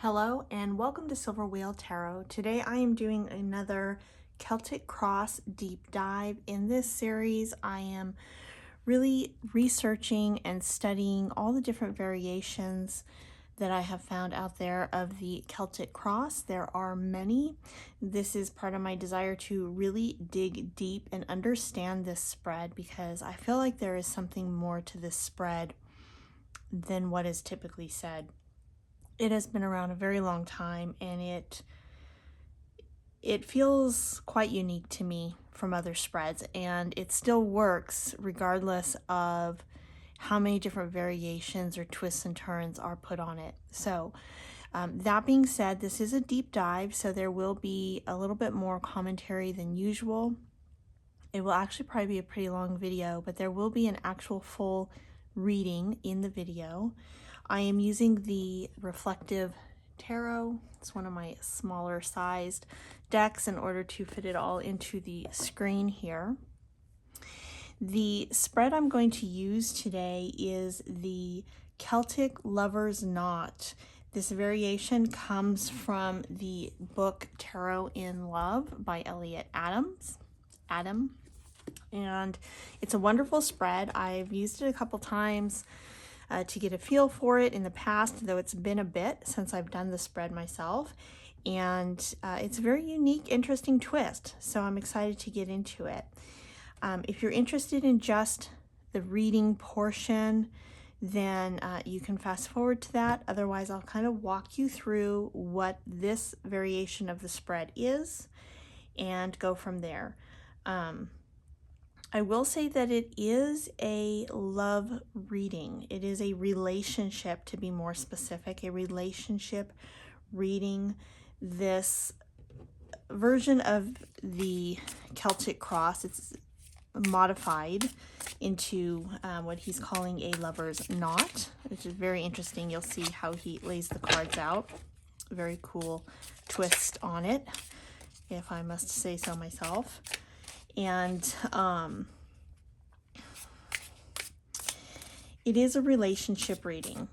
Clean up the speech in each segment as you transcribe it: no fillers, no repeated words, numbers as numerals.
Hello and welcome to Silver Whale Tarot. Today I am doing another Celtic Cross deep dive. In this series I am really researching and studying all the different variations that I have found out there of the Celtic Cross. There are many. This is part of my desire to really dig deep and understand this spread because I feel like there is something more to this spread than what is typically said. It has been around a very long time and it feels quite unique to me from other spreads, and it still works regardless of how many different variations or twists and turns are put on it. So that being said, this is a deep dive, so there will be a little bit more commentary than usual. It will actually probably be a pretty long video, but there will be an actual full reading in the video. I am using the Reflective Tarot. It's one of my smaller sized decks in order to fit it all into the screen here. The spread I'm going to use today is the Celtic Lover's Knot. This variation comes from the book Tarot in Love by Elliot Adam. And it's a wonderful spread. I've used it a couple times to get a feel for it in the past, though it's been a bit since I've done the spread myself. And it's a very unique, interesting twist. So I'm excited to get into it. If you're interested in just the reading portion, then you can fast forward to that. Otherwise, I'll kind of walk you through what this variation of the spread is and go from there. I will say that it is a love reading. It is a relationship, to be more specific, a relationship reading. This version of the Celtic Cross, it's modified into what he's calling a lover's knot, which is very interesting. You'll see how he lays the cards out. Very cool twist on it, if I must say so myself. And it is a relationship reading.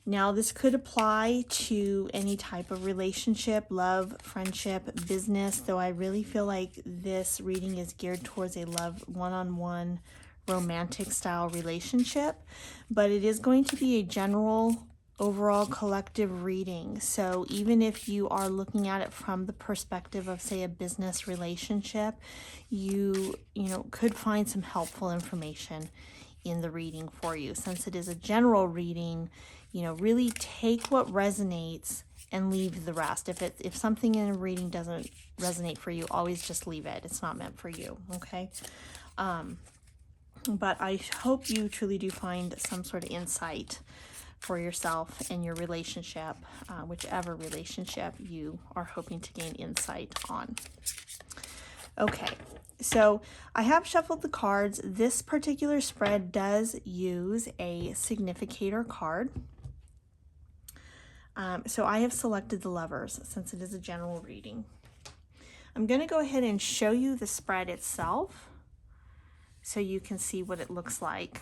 Now, this could apply to any type of relationship, love, friendship, business, though I really feel like this reading is geared towards a love, one-on-one, romantic style relationship. But it is going to be a general, overall collective reading. So even if you are looking at it from the perspective of, say, a business relationship, you could find some helpful information in the reading for you. Since it is a general reading, really take what resonates and leave the rest. If something in a reading doesn't resonate for you, always just leave it. It's not meant for you, okay? But I hope you truly do find some sort of insight for yourself and your relationship, whichever relationship you are hoping to gain insight on. Okay, so I have shuffled the cards. This particular spread does use a significator card. So I have selected the Lovers since it is a general reading. I'm going to go ahead and show you the spread itself so you can see what it looks like.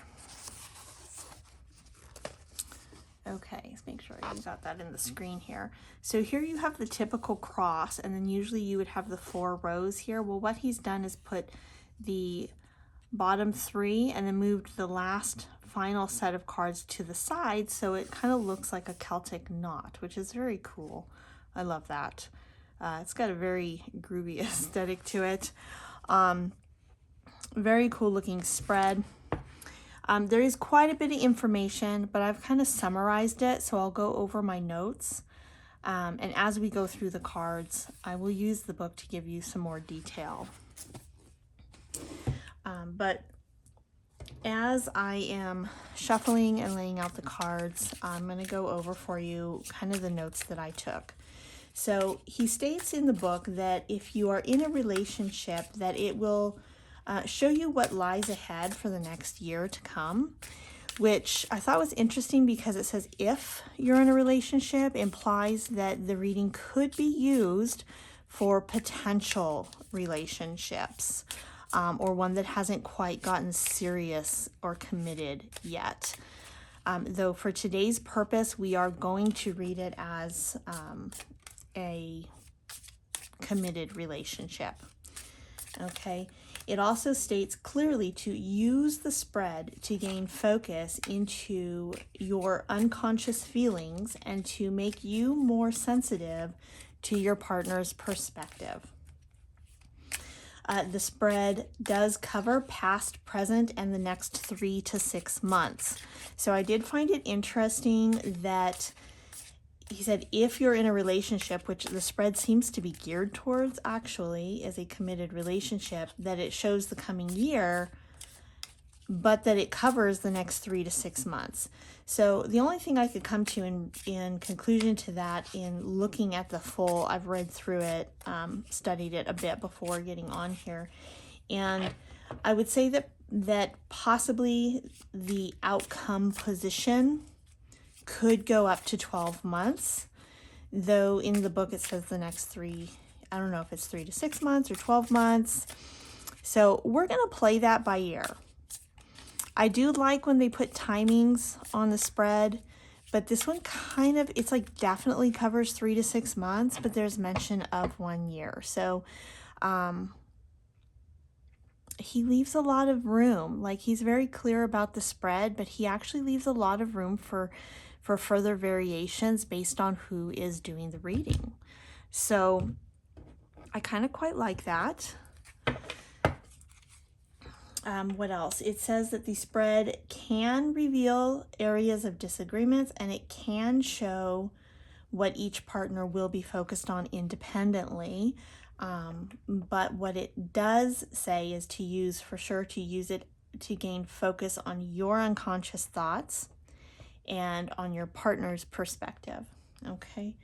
Okay, let's make sure you got that in the screen here. So here you have the typical cross, and then usually you would have the 4 rows here. Well, what he's done is put the bottom 3 and then moved the last final set of cards to the side, so it kind of looks like a Celtic knot, which is very cool. I love that. It's got a very groovy aesthetic to it. Very cool looking spread. There is quite a bit of information, but I've kind of summarized it, so I'll go over my notes. And as we go through the cards, I will use the book to give you some more detail. But as I am shuffling and laying out the cards, I'm going to go over for you kind of the notes that I took. So he states in the book that if you are in a relationship, that it will show you what lies ahead for the next year to come, which I thought was interesting because it says if you're in a relationship implies that the reading could be used for potential relationships, or one that hasn't quite gotten serious or committed yet. Though for today's purpose, we are going to read it as a committed relationship. Okay. It also states clearly to use the spread to gain focus into your unconscious feelings and to make you more sensitive to your partner's perspective. The spread does cover past, present, and the next 3 to 6 months. So I did find it interesting that he said if you're in a relationship, which the spread seems to be geared towards actually as a committed relationship, that it shows the coming year, but that it covers the next 3 to 6 months. So the only thing I could come to in conclusion to that, in looking at the full, I've read through it, studied it a bit before getting on here, and I would say that possibly the outcome position could go up to 12 months, though in the book it says the next 3, I don't know if it's 3 to 6 months or 12 months. So we're going to play that by ear. I do like when they put timings on the spread, but this one kind of, it's like definitely covers 3 to 6 months, but there's mention of 1 year. So he leaves a lot of room. Like, he's very clear about the spread, but he actually leaves a lot of room for further variations based on who is doing the reading. So I kind of quite like that. What else? It says that the spread can reveal areas of disagreements, and it can show what each partner will be focused on independently. But what it does say is to use it to gain focus on your unconscious thoughts and on your partner's perspective. Okay.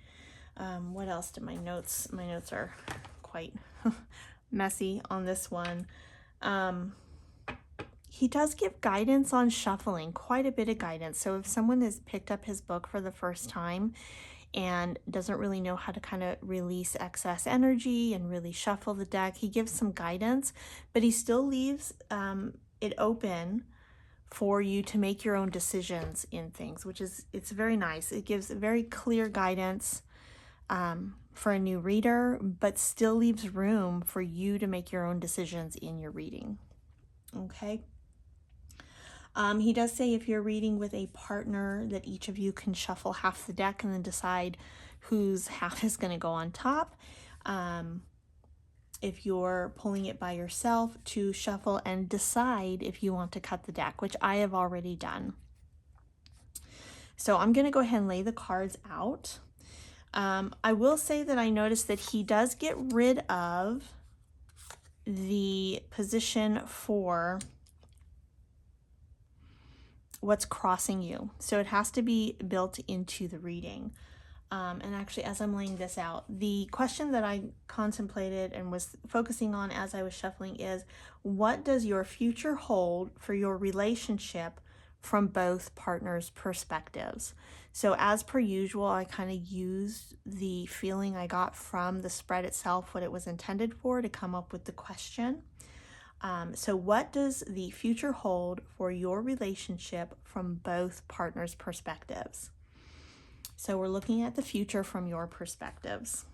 What else did my notes are quite messy on this one. He does give guidance on shuffling, quite a bit of guidance. So if someone has picked up his book for the first time and doesn't really know how to kind of release excess energy and really shuffle the deck, he gives some guidance, but he still leaves it open for you to make your own decisions in things, it's very nice. It gives very clear guidance for a new reader, but still leaves room for you to make your own decisions in your reading. Okay. He does say if you're reading with a partner that each of you can shuffle half the deck and then decide whose half is going to go on top. If you're pulling it by yourself, to shuffle and decide if you want to cut the deck, which I have already done. So I'm going to go ahead and lay the cards out. I will say that I noticed that he does get rid of the position for what's crossing you. So it has to be built into the reading. And actually, as I'm laying this out, the question that I contemplated and was focusing on as I was shuffling is, what does your future hold for your relationship from both partners' perspectives? So as per usual, I kind of used the feeling I got from the spread itself, what it was intended for, to come up with the question. So what does the future hold for your relationship from both partners' perspectives? So we're looking at the future from your perspectives.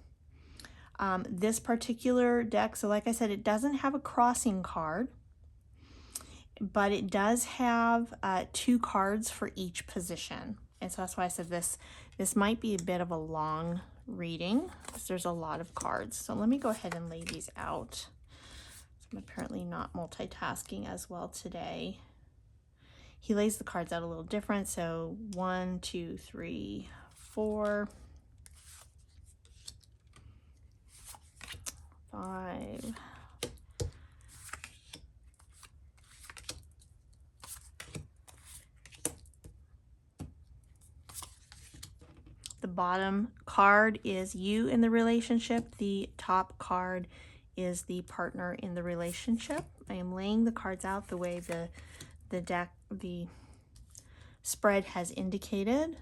This particular deck, so like I said, it doesn't have a crossing card, but it does have 2 cards for each position. And so that's why I said this might be a bit of a long reading because there's a lot of cards. So let me go ahead and lay these out. I'm apparently not multitasking as well today. He lays the cards out a little different. So 1, 2, 3, 4, 5. The bottom card is you in the relationship. The top card is the partner in the relationship. I am laying the cards out the way the spread has indicated.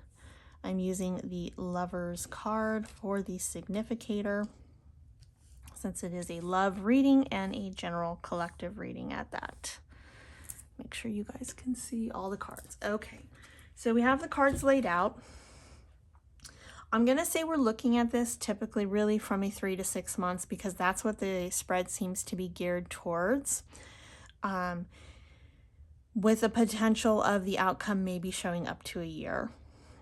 I'm using the Lover's card for the significator, since it is a love reading and a general collective reading at that. Make sure you guys can see all the cards. Okay, So we have the cards laid out. I'm going to say we're looking at this typically really from a 3 to 6 months, because that's what the spread seems to be geared towards, with the potential of the outcome maybe showing up to a year,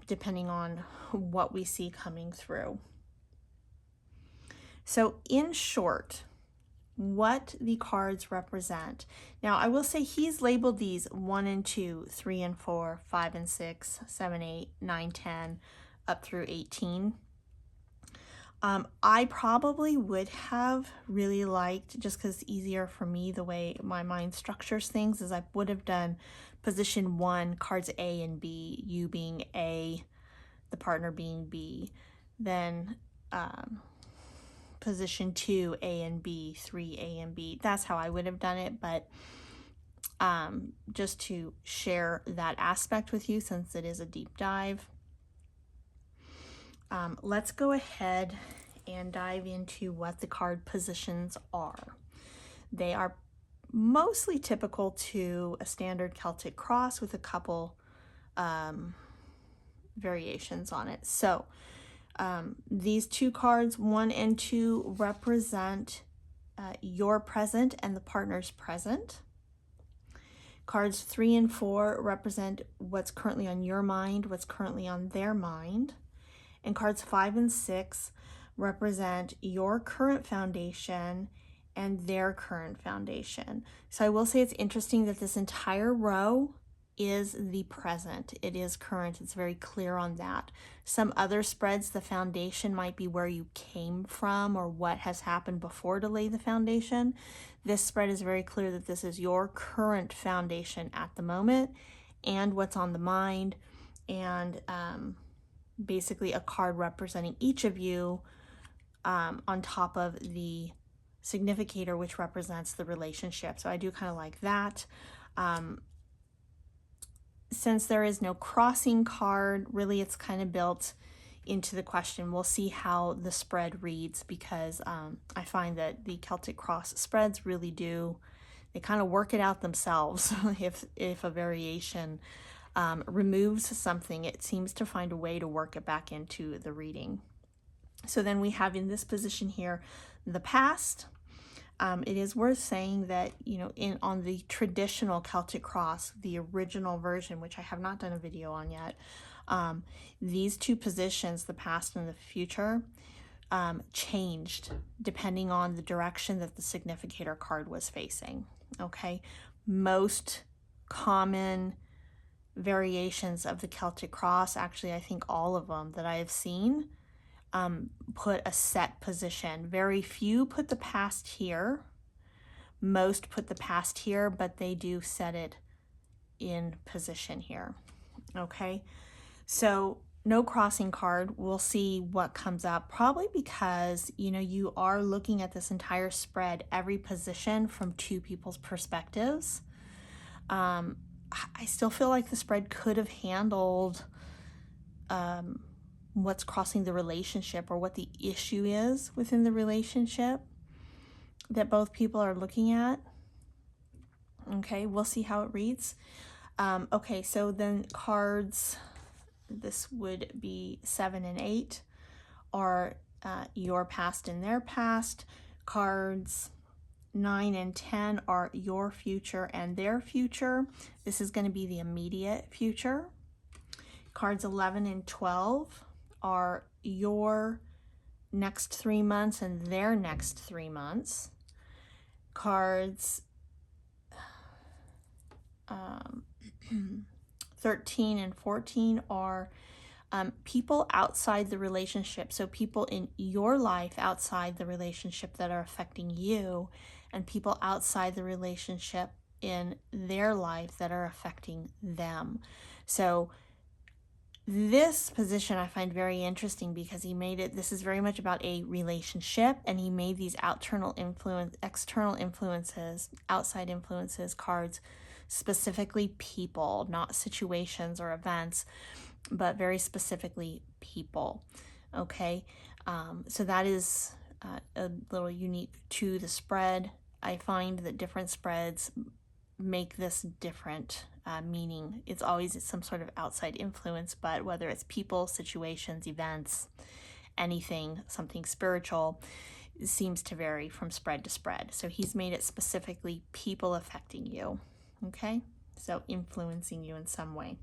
depending on what we see coming through. So in short, what the cards represent. Now, I will say he's labeled these 1 and 2, 3 and 4, 5 and 6, 7, 8, 9, 10, up through 18. I probably would have really liked, just because it's easier for me the way my mind structures things, is I would have done position 1, cards A and B, you being A, the partner being B, then position 2, A and B, 3, A and B. That's how I would have done it, but just to share that aspect with you, since it is a deep dive. Let's go ahead and dive into what the card positions are. They are mostly typical to a standard Celtic cross with a couple variations on it. So these two cards, 1 and 2, represent your present and the partner's present. Cards 3 and 4 represent what's currently on your mind, what's currently on their mind. And cards 5 and 6 represent your current foundation and their current foundation. So I will say it's interesting that this entire row is the present. It is current. It's very clear on that. Some other spreads, the foundation might be where you came from or what has happened before to lay the foundation. This spread is very clear that this is your current foundation at the moment and what's on the mind, and basically a card representing each of you on top of the significator, which represents the relationship. So I do kind of like that. Since there is no crossing card, really it's kind of built into the question. We'll see how the spread reads, because I find that the Celtic cross spreads really do, they kind of work it out themselves. If a variation removes something, it seems to find a way to work it back into the reading. So then we have in this position here the past. It is worth saying that, you know, on the traditional Celtic cross, the original version, which I have not done a video on yet, these two positions, the past and the future, changed depending on the direction that the significator card was facing. Okay, most common variations of the Celtic cross, actually I think all of them that I have seen, put a set position. Very few put the past here. Most put the past here, but they do set it in position here. Okay, so no crossing card. We'll see what comes up, probably because, you know, you are looking at this entire spread, every position from two people's perspectives. I still feel like the spread could have handled what's crossing the relationship, or what the issue is within the relationship that both people are looking at. Okay, we'll see how it reads. Okay, so then cards, this would be 7 and 8, are your past and their past. Cards 9 and 10 are your future and their future. This is going to be the immediate future. Cards 11 and 12 are your next 3 months and their next 3 months. Cards 13 and 14 are people outside the relationship. So people in your life outside the relationship that are affecting you, and people outside the relationship in their life that are affecting them. So this position I find very interesting, because he made it, this is very much about a relationship, and he made these external influences, outside influences cards, specifically people, not situations or events, but very specifically people. Okay, so that is a little unique to the spread. I find that different spreads make this different meaning it's always some sort of outside influence, but whether it's people, situations, events, anything, something spiritual, seems to vary from spread to spread. So he's made it specifically people affecting you, okay? So influencing you in some way,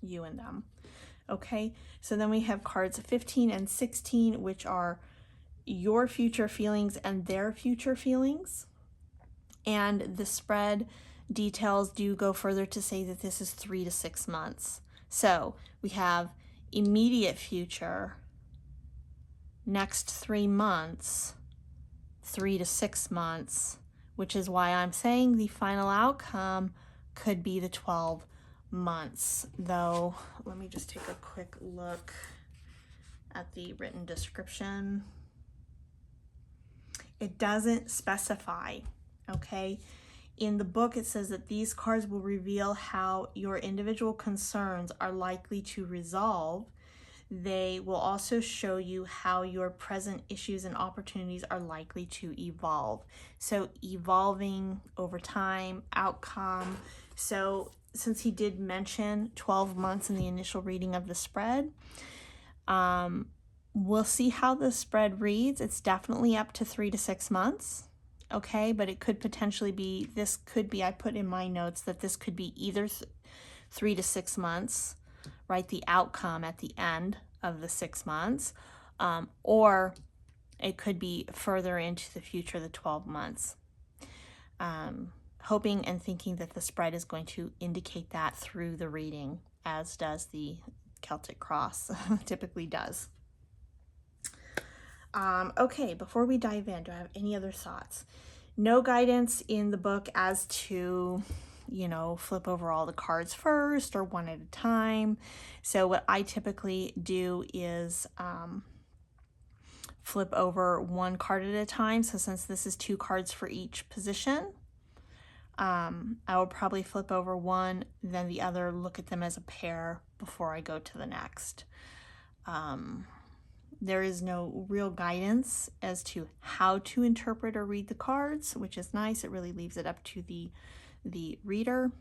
you and them, okay? So then we have cards 15 and 16, which are your future feelings and their future feelings. And the spread details do go further to say that this is 3 to 6 months. So we have immediate future, next 3 months, 3 to 6 months, which is why I'm saying the final outcome could be the 12 months. Though, let me just take a quick look at the written description. It doesn't specify, okay? In the book, it says that these cards will reveal how your individual concerns are likely to resolve. They will also show you how your present issues and opportunities are likely to evolve. So evolving over time, outcome. So since he did mention 12 months in the initial reading of the spread, we'll see how the spread reads. It's definitely up to 3 to 6 months. Okay, but it could potentially be, this could be, I put in my notes that this could be either 3 to 6 months, right? The outcome at the end of the 6 months, or it could be further into the future, the 12 months. Hoping and thinking that the spread is going to indicate that through the reading, as does the Celtic cross typically does. Okay, before we dive in, do I have any other thoughts? No guidance in the book as to, flip over all the cards first or one at a time. So what I typically do is flip over one card at a time. So since this is 2 cards for each position, I will probably flip over one, then the other, look at them as a pair before I go to the next. There is no real guidance as to how to interpret or read the cards, which is nice. It really leaves it up to the reader.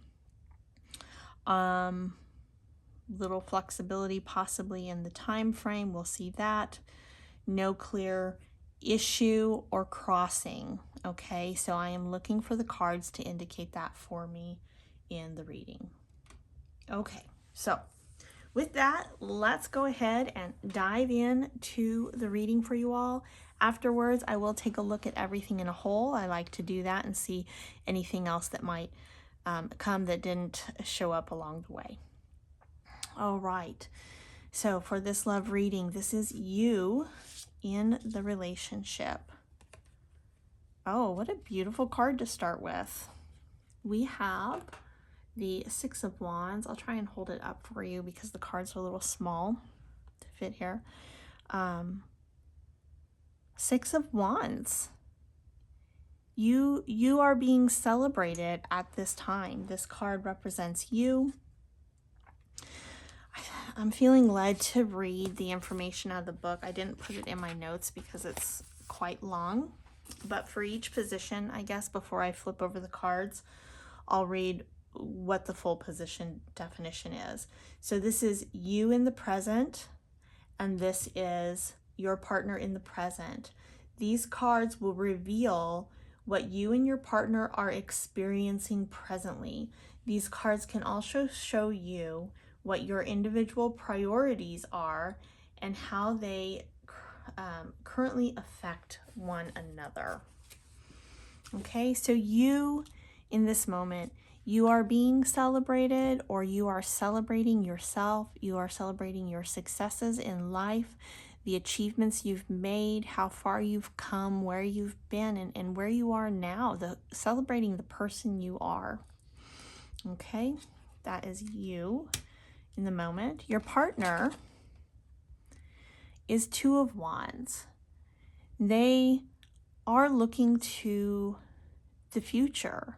Little flexibility possibly in the time frame. We'll see that. No clear issue or crossing. Okay, so I am looking for the cards to indicate that for me in the reading. Okay, so with that, let's go ahead and dive in to the reading for you all. Afterwards, I will take a look at everything in a whole. I like to do that and see anything else that might come that didn't show up along the way. All right, so for this love reading, this is you in the relationship. Oh, what a beautiful card to start with. We have the 6 of Wands. I'll try and hold it up for you because the cards are a little small to fit here. 6 of Wands. You are being celebrated at this time. This card represents you. I'm feeling led to read the information out of the book. I didn't put it in my notes because it's quite long. But for each position, I guess, before I flip over the cards, I'll read what the full position definition is. So this is you in the present, and this is your partner in the present. These cards will reveal what you and your partner are experiencing presently. These cards can also show you what your individual priorities are and how they currently affect one another. Okay, so you in this moment, you are being celebrated, or you are celebrating yourself. You are celebrating your successes in life, the achievements you've made, how far you've come, where you've been, and where you are now, celebrating the person you are. Okay, that is you in the moment. Your partner is 2 of Wands. They are looking to the future.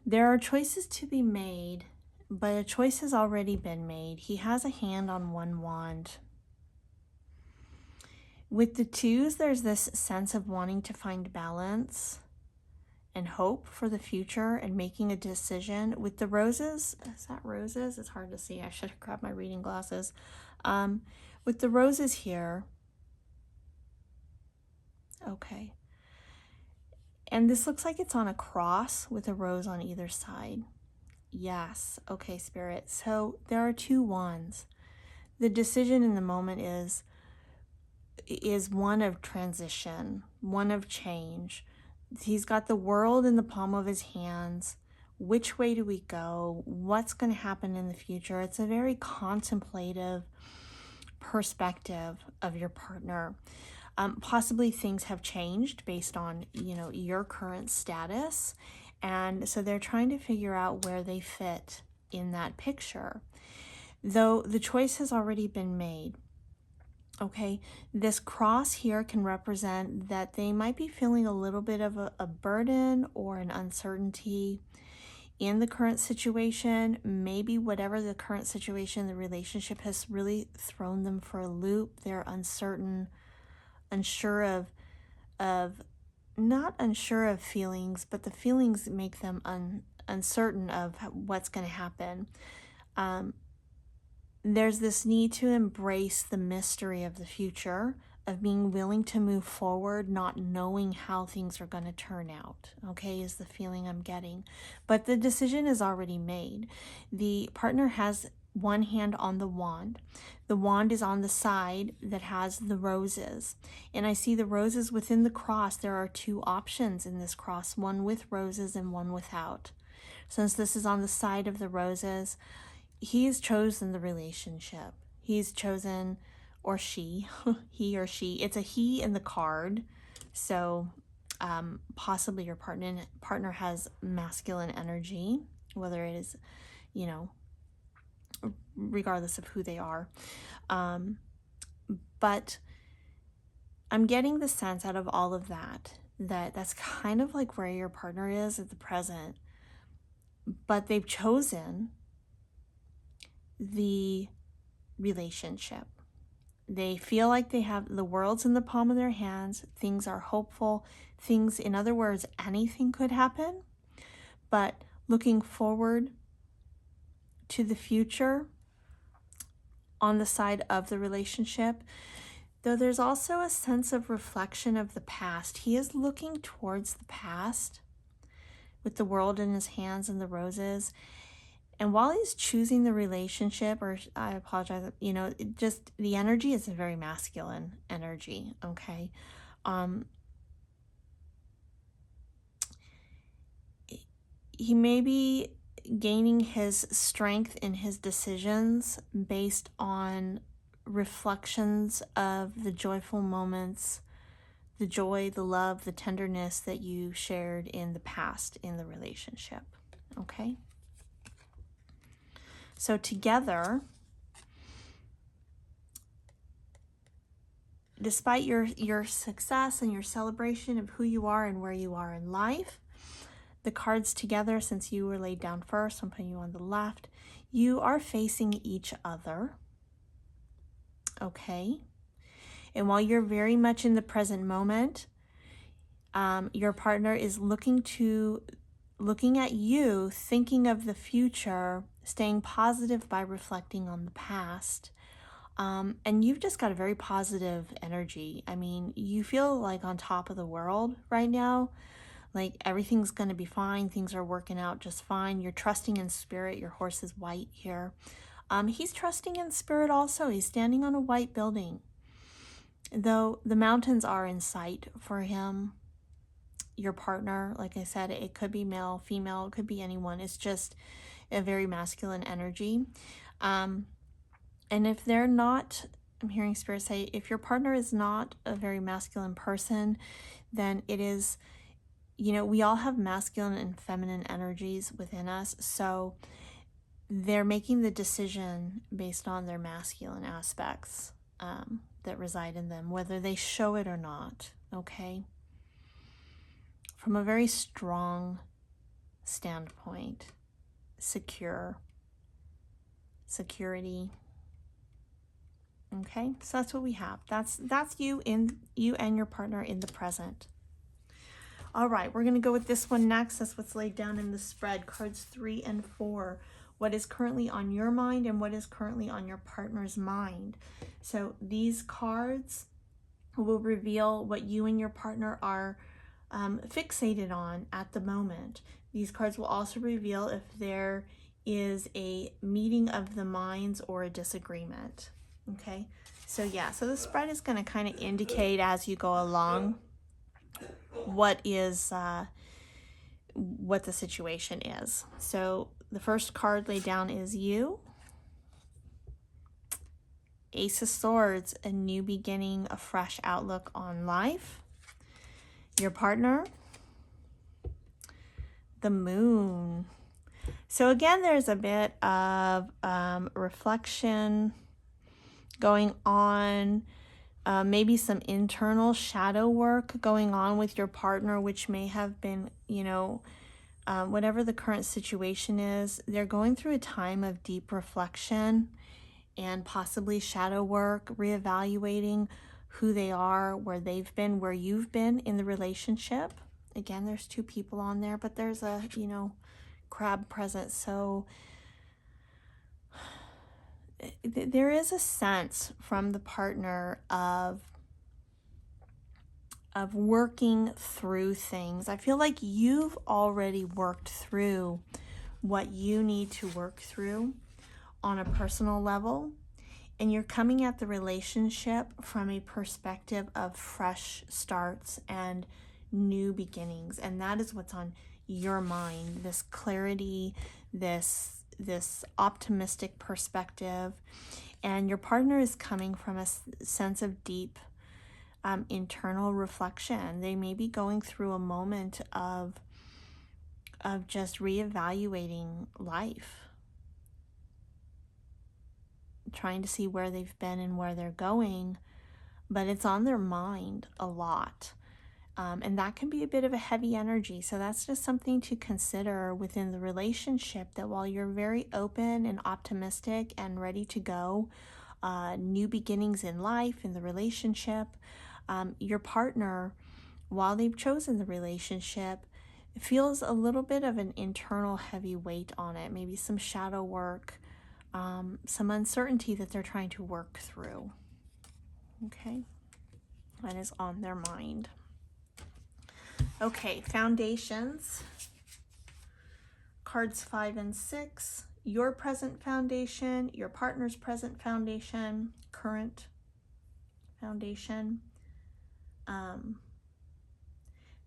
There are choices to be made, but a choice has already been made. He has a hand on 1 wand. With the 2s, there's this sense of wanting to find balance and hope for the future and making a decision. With the roses, is that roses? It's hard to see. I should have grabbed my reading glasses. With the roses here, okay. And this looks like it's on a cross with a rose on either side. Yes, okay, Spirit. So there are two wands. The decision in the moment is one of transition, one of change. He's got the world in the palm of his hands. Which way do we go? What's going to happen in the future? It's a very contemplative perspective of your partner. Possibly things have changed based on, your current status. And so they're trying to figure out where they fit in that picture. Though the choice has already been made. Okay, this cross here can represent that they might be feeling a little bit of a burden or an uncertainty in the current situation. Maybe whatever the current situation, the relationship has really thrown them for a loop. They're uncertain, unsure not unsure of feelings, but the feelings make them uncertain of what's going to happen. There's this need to embrace the mystery of the future, of being willing to move forward, not knowing how things are going to turn out, okay, is the feeling I'm getting. But the decision is already made. The partner has one hand on the wand. The wand is on the side that has the roses. And I see the roses within the cross. There are two options in this cross, one with roses and one without. Since this is on the side of the roses, he's chosen the relationship. He's chosen, or she, he or she. It's a he in the card. So possibly your partner has masculine energy, whether it is, regardless of who they are. But I'm getting the sense out of all of that's kind of like where your partner is at the present. But they've chosen the relationship. They feel like they have the world's in the palm of their hands. Things are hopeful. Things, in other words, anything could happen. But looking forward to the future on the side of the relationship, though there's also a sense of reflection of the past. He is looking towards the past with the world in his hands and the roses. And while he's choosing the relationship, or I apologize, just the energy is a very masculine energy, okay? He may be gaining his strength in his decisions based on reflections of the joyful moments, the joy, the love, the tenderness that you shared in the past in the relationship, okay? So together, despite your success and your celebration of who you are and where you are in life, the cards together, since you were laid down first, I'm putting you on the left, you are facing each other, okay? And while you're very much in the present moment, your partner is looking at you, thinking of the future, staying positive by reflecting on the past. And you've just got a very positive energy. I mean, you feel like on top of the world right now, like everything's going to be fine. Things are working out just fine. You're trusting in spirit. Your horse is white here. He's trusting in spirit also. He's standing on a white building. Though the mountains are in sight for him, your partner, like I said, it could be male, female, it could be anyone. It's just a very masculine energy. And if they're not, I'm hearing spirit say, if your partner is not a very masculine person, then it is, we all have masculine and feminine energies within us. So they're making the decision based on their masculine aspects that reside in them, whether they show it or not, okay? From a very strong standpoint, security. Okay, so that's what we have. That's you and your partner in the present. All right, we're going to go with this one next. That's what's laid down in the spread, cards 3 and 4. What is currently on your mind and what is currently on your partner's mind. So these cards will reveal what you and your partner are fixated on at the moment. These cards will also reveal if there is a meeting of the minds or a disagreement. Okay, so yeah, so the spread is going to kind of indicate as you go along what the situation is. So the first card laid down is you. Ace of Swords, a new beginning, a fresh outlook on life. Your partner, the Moon. So again, there's a bit of reflection going on, maybe some internal shadow work going on with your partner, which may have been, whatever the current situation is, they're going through a time of deep reflection and possibly shadow work, reevaluating who they are, where they've been, where you've been in the relationship. Again, there's two people on there, but there's a, crab present. So there is a sense from the partner of working through things. I feel like you've already worked through what you need to work through on a personal level, and you're coming at the relationship from a perspective of fresh starts and new beginnings, and that is what's on your mind, this clarity, this optimistic perspective. And your partner is coming from a sense of deep internal reflection. They may be going through a moment of just reevaluating life, trying to see where they've been and where they're going, but it's on their mind a lot. And that can be a bit of a heavy energy. So that's just something to consider within the relationship, that while you're very open and optimistic and ready to go, new beginnings in life, in the relationship, your partner, while they've chosen the relationship, feels a little bit of an internal heavy weight on it, maybe some shadow work, some uncertainty that they're trying to work through. Okay, that is on their mind. Okay, foundations. Cards 5 and 6. Your present foundation, your partner's present foundation, current foundation.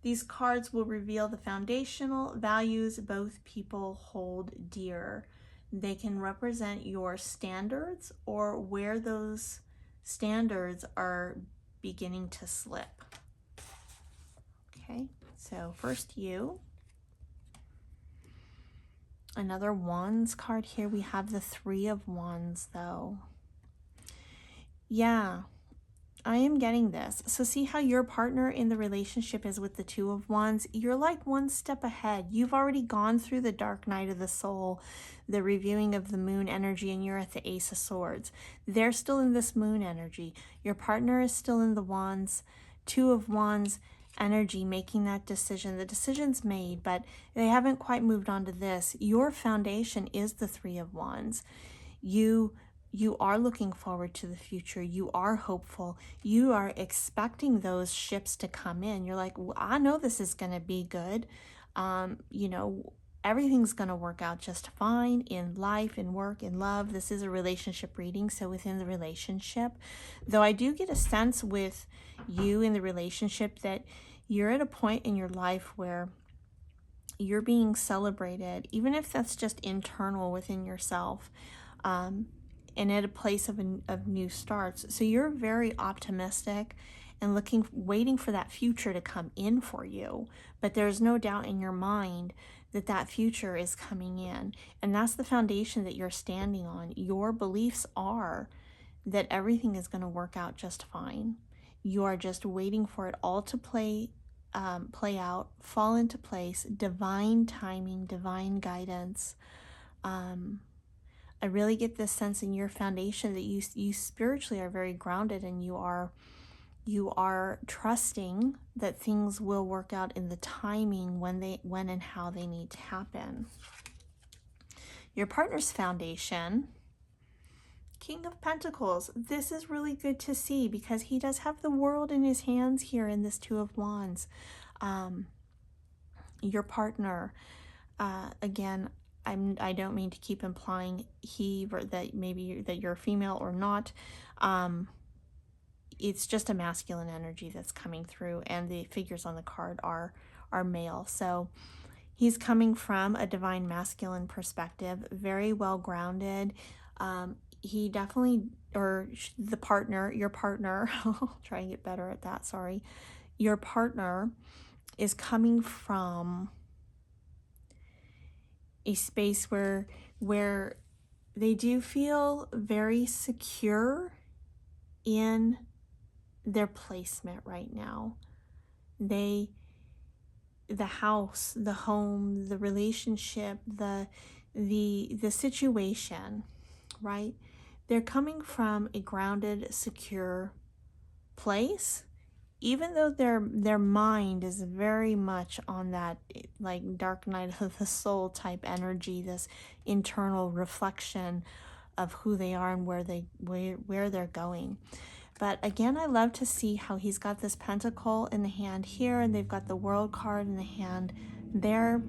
These cards will reveal the foundational values both people hold dear. They can represent your standards or where those standards are beginning to slip. Okay, so first you. Another Wands card here. We have the 3 of Wands though. Yeah, I am getting this. So see how your partner in the relationship is with the 2 of Wands? You're like one step ahead. You've already gone through the dark night of the soul, the reviewing of the moon energy, and you're at the Ace of Swords. They're still in this moon energy. Your partner is still in the Wands, 2 of Wands energy, making that decision. The decision's made, but they haven't quite moved on to this. Your foundation is the 3 of Wands. You are looking forward to the future. You are hopeful. You are expecting those ships to come in. You're like, well, I know this is going to be good. Everything's going to work out just fine in life, in work, in love. This is a relationship reading, so within the relationship, though I do get a sense with you in the relationship that you're at a point in your life where you're being celebrated, even if that's just internal within yourself. And at a place of new starts. So you're very optimistic and waiting for that future to come in for you. But there's no doubt in your mind that that future is coming in. And that's the foundation that you're standing on. Your beliefs are that everything is going to work out just fine. You are just waiting for it all to play out, fall into place, divine timing, divine guidance. I really get this sense in your foundation that you spiritually are very grounded, and you are You are trusting that things will work out in the timing when and how they need to happen. Your partner's foundation, King of Pentacles. This is really good to see because he does have the world in his hands here in this Two of Wands. Your partner, again, I don't mean to keep implying that maybe that you're female or not. It's just a masculine energy that's coming through, and the figures on the card are male. So he's coming from a divine masculine perspective, very well grounded. He definitely, or the partner, your partner, I'll try and get better at that, sorry. Your partner is coming from a space where they do feel very secure in their placement right now. The house, the home, the relationship, the situation, right? They're coming from a grounded, secure place, even though their mind is very much on that like dark night of the soul type energy, this internal reflection of who they are and where they're going. But again, I love to see how he's got this pentacle in the hand here, and they've got the world card in the hand there.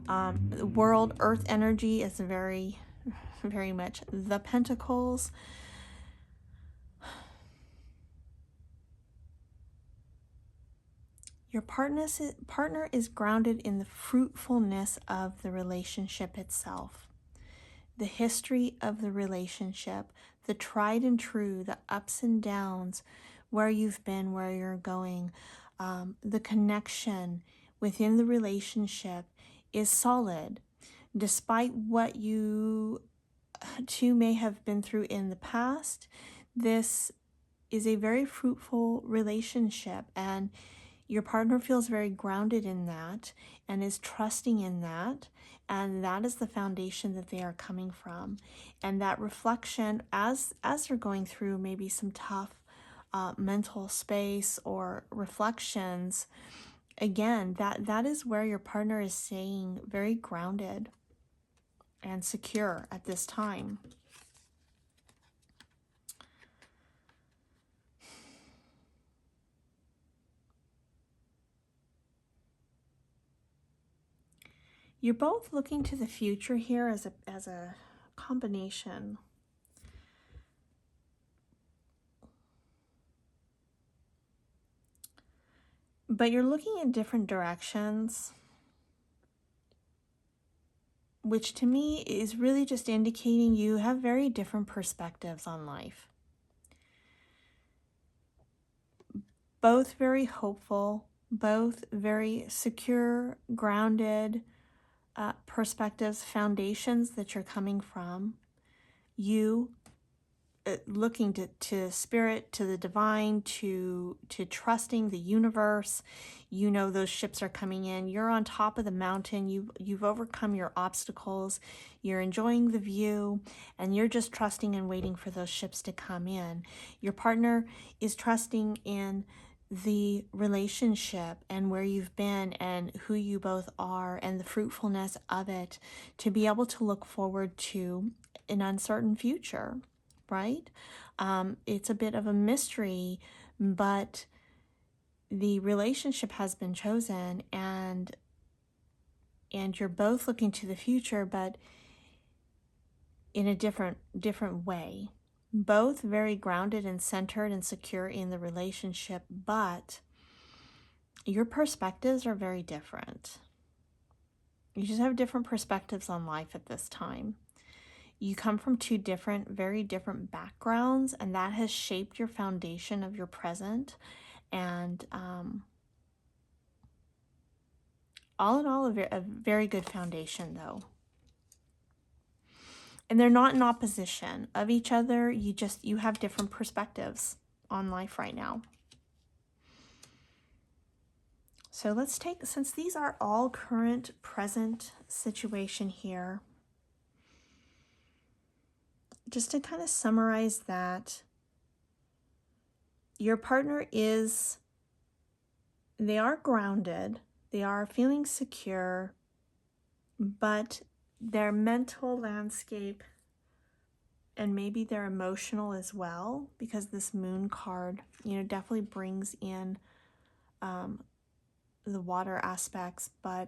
The world, earth energy is very, very much the pentacles. Your partner is grounded in the fruitfulness of the relationship itself, the history of the relationship, the tried and true, the ups and downs, where you've been, where you're going. The connection within the relationship is solid, despite what you two may have been through in the past. This is a very fruitful relationship, and your partner feels very grounded in that and is trusting in that. And that is the foundation that they are coming from. And that reflection, as they're going through maybe some tough mental space or reflections, again, that is where your partner is staying very grounded and secure at this time. You're both looking to the future here as a combination. But you're looking in different directions, which to me is really just indicating you have very different perspectives on life. Both very hopeful, both very secure, grounded perspectives, foundations that you're coming from. You looking to spirit, to the divine, to trusting the universe. You know those ships are coming in. You're on top of the mountain. You've overcome your obstacles. You're enjoying the view, and you're just trusting and waiting for those ships to come in. Your partner is trusting in the relationship and where you've been and who you both are and the fruitfulness of it to be able to look forward to an uncertain future, right? It's a bit of a mystery, but the relationship has been chosen, and you're both looking to the future, but in a different way. Both very grounded and centered and secure in the relationship, but your perspectives are very different. You just have different perspectives on life at this time. You come from two very different backgrounds, and that has shaped your foundation of your present. And all in all, a very good foundation, though. And they're not in opposition of each other. You have different perspectives on life right now. So let's take, since these are all current, present situation here, just to kind of summarize that, Your partner they are grounded, they are feeling secure, but their mental landscape and maybe their emotional as well, because this moon card, definitely brings in the water aspects, but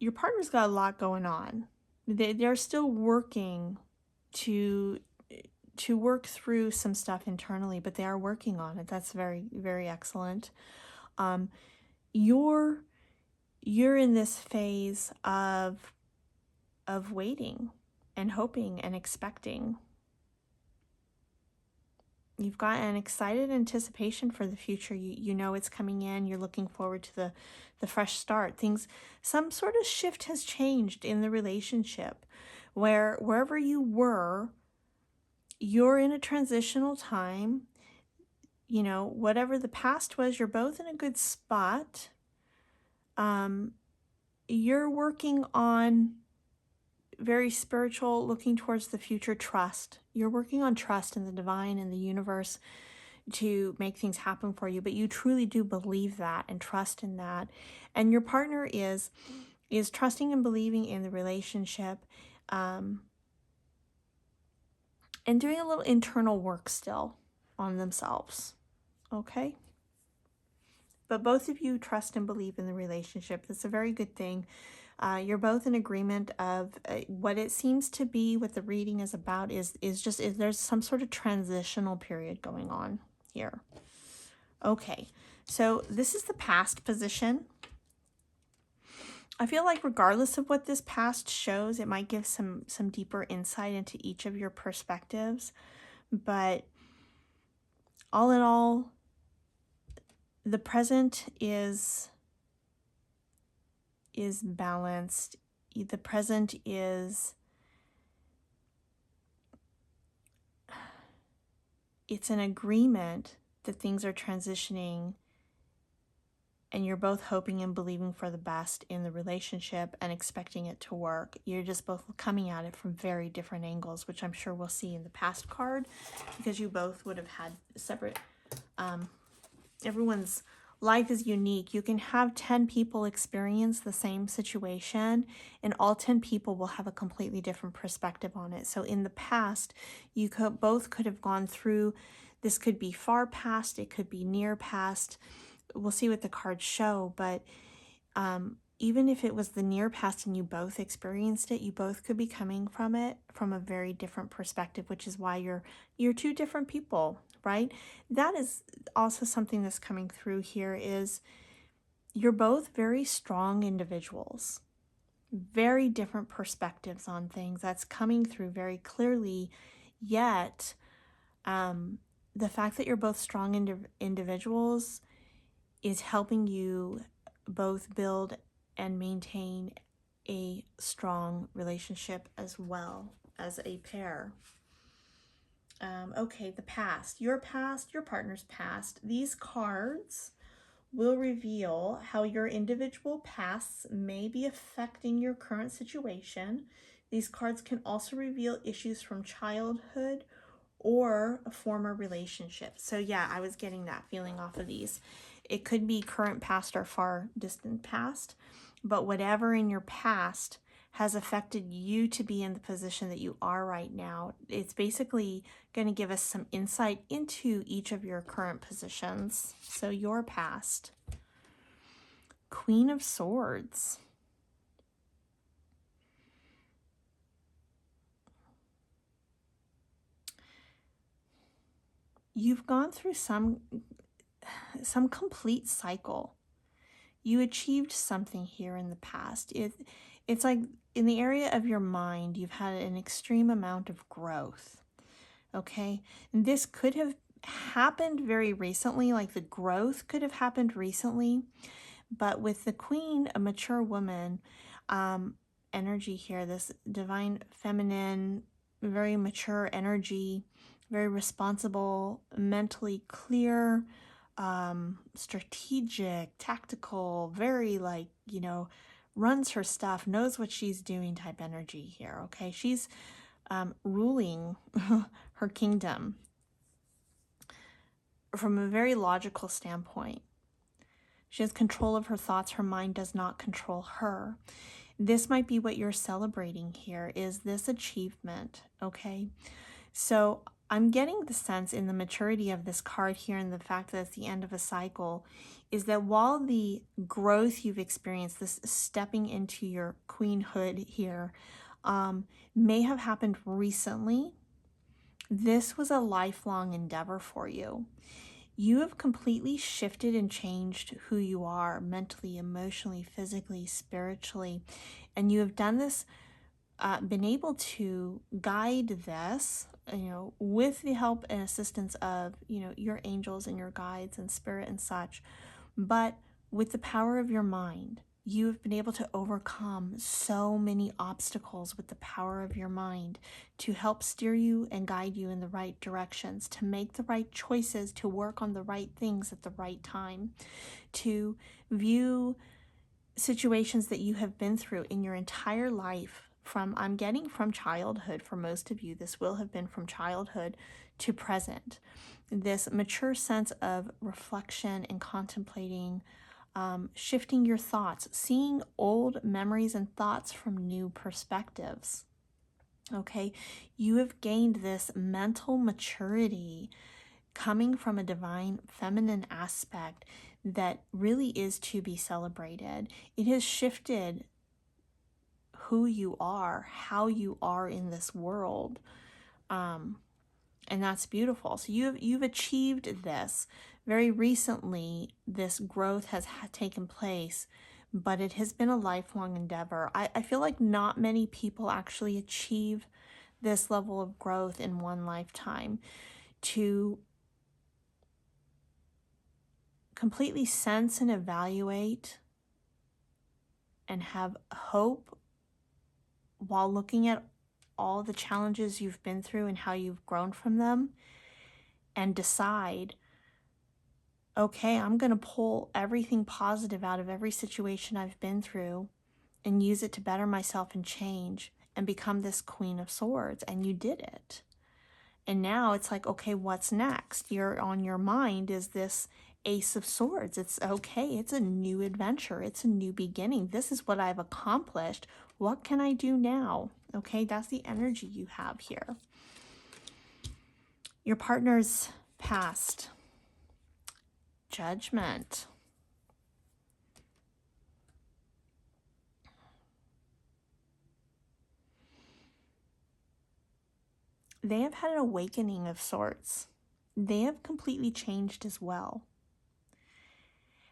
your partner's got a lot going on. They're still working to work through some stuff internally, but they are working on it. That's very, very excellent. You're in this phase of waiting and hoping and expecting. You've got an excited anticipation for the future. You know it's coming in. You're looking forward to the fresh start. Some sort of shift has changed in the relationship, wherever you were, you're in a transitional time. Whatever the past was, you're both in a good spot. You're working on very spiritual, looking towards the future, trust. You're working on trust in the divine and the universe to make things happen for you, but you truly do believe that and trust in that. And your partner is trusting and believing in the relationship, and doing a little internal work still on themselves. Okay? But both of you trust and believe in the relationship. That's a very good thing. You're both in agreement of what it seems to be, what the reading is about is there's some sort of transitional period going on here. Okay, so this is the past position. I feel like regardless of what this past shows, it might give some deeper insight into each of your perspectives. But all in all, the present is balanced. The present is, it's an agreement that things are transitioning, and you're both hoping and believing for the best in the relationship and expecting it to work. You're just both coming at it from very different angles, which I'm sure we'll see in the past card, because you both would have had separate, everyone's life is unique. You can have 10 people experience the same situation, and all 10 people will have a completely different perspective on it. So in the past, you both could have gone through, this could be far past, it could be near past. We'll see what the cards show, but even if it was the near past and you both experienced it, you both could be coming from it from a very different perspective, which is why you're two different people, right? That is also something that's coming through here, is you're both very strong individuals, very different perspectives on things. That's coming through very clearly. Yet the fact that you're both strong individuals is helping you both build and maintain a strong relationship as well as a pair. Okay, the past, your partner's past. These cards will reveal how your individual pasts may be affecting your current situation. These cards can also reveal issues from childhood or a former relationship. So yeah, I was getting that feeling off of these. It could be current past or far distant past, but whatever in your past has affected you to be in the position that you are right now, it's basically going to give us some insight into each of your current positions. So your past. Queen of Swords. You've gone through some complete cycle. You achieved something here in the past. It's like in the area of your mind, you've had an extreme amount of growth. Okay, and this could have happened very recently, like the growth could have happened recently, but with the Queen, a mature woman, energy here, this divine feminine, very mature energy, very responsible, mentally clear, strategic, tactical, very runs her stuff, knows what she's doing type energy here. Okay, she's ruling her kingdom from a very logical standpoint. She has control of her thoughts. Her mind does not control her. This might be what you're celebrating here, is this achievement, okay? So I'm getting the sense in the maturity of this card here and the fact that it's the end of a cycle is that while the growth you've experienced, this stepping into your queenhood here, may have happened recently, this was a lifelong endeavor for you. You have completely shifted and changed who you are mentally, emotionally, physically, spiritually, and you have done this, been able to guide this, with the help and assistance of, your angels and your guides and spirit and such, but with the power of your mind. You have been able to overcome so many obstacles with the power of your mind to help steer you and guide you in the right directions, to make the right choices, to work on the right things at the right time, to view situations that you have been through in your entire life I'm getting from childhood. For most of you, this will have been from childhood to present. This mature sense of reflection and contemplating, shifting your thoughts, seeing old memories and thoughts from new perspectives. Okay, you have gained this mental maturity coming from a divine feminine aspect that really is to be celebrated. It has shifted who you are, how you are in this world. And that's beautiful. So you've achieved this. Very recently, this growth has taken place, but it has been a lifelong endeavor. I feel like not many people actually achieve this level of growth in one lifetime, to completely sense and evaluate and have hope while looking at all the challenges you've been through and how you've grown from them, and decide, okay, I'm going to pull everything positive out of every situation I've been through and use it to better myself and change and become this Queen of Swords. And you did it. And now it's like, okay, what's next? You're on your mind is this Ace of Swords. It's okay. It's a new adventure. It's a new beginning. This is what I've accomplished. What can I do now? Okay, that's the energy you have here. Your partner's past. Judgment. They have had an awakening of sorts. They have completely changed as well.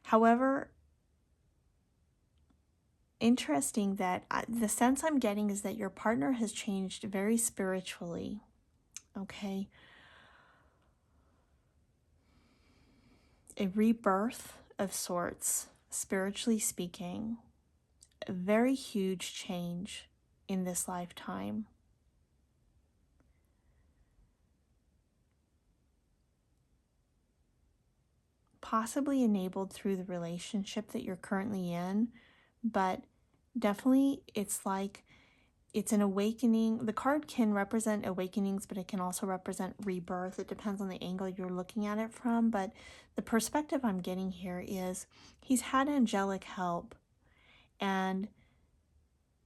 However, interesting that the sense I'm getting is that your partner has changed very spiritually. Okay. A rebirth of sorts, spiritually speaking. A very huge change in this lifetime. Possibly enabled through the relationship that you're currently in, but definitely it's like it's an awakening. The card can represent awakenings, but it can also represent rebirth. It depends on the angle you're looking at it from, but the perspective I'm getting here is he's had angelic help, and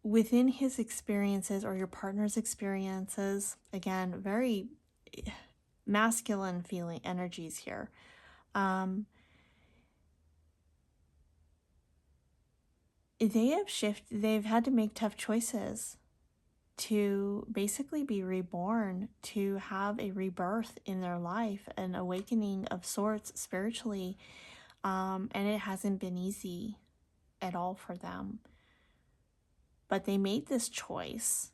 within his experiences or your partner's experiences, again, very masculine feeling energies here. They've had to make tough choices to basically be reborn, to have a rebirth in their life, an awakening of sorts spiritually. And it hasn't been easy at all for them. But they made this choice.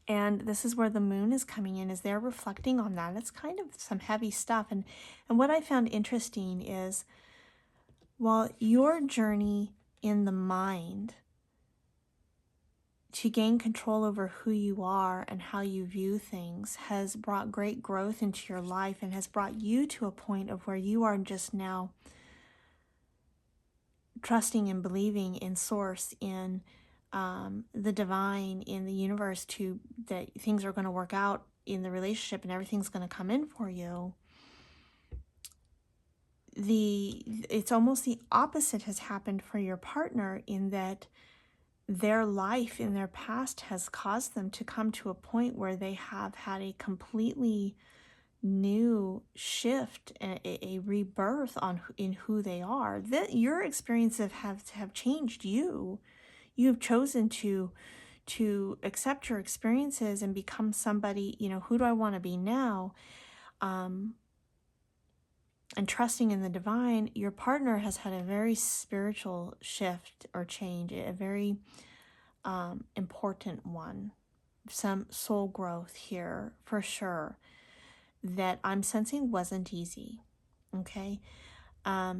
And this is where the moon is coming in, is they're reflecting on that. It's kind of some heavy stuff. And what I found interesting is, while your journey in the mind to gain control over who you are and how you view things has brought great growth into your life and has brought you to a point of where you are just now trusting and believing in Source, in the divine in the universe that things are going to work out in the relationship and everything's going to come in for you, it's almost the opposite has happened for your partner, in that their life in their past has caused them to come to a point where they have had a completely new shift, a rebirth in who they are. That your experiences have changed you. You've chosen to accept your experiences and become somebody, who do I want to be now? And trusting in the divine. Your partner has had a very spiritual shift or change, a very important one. Some soul growth here for sure, that I'm sensing wasn't easy. Okay. I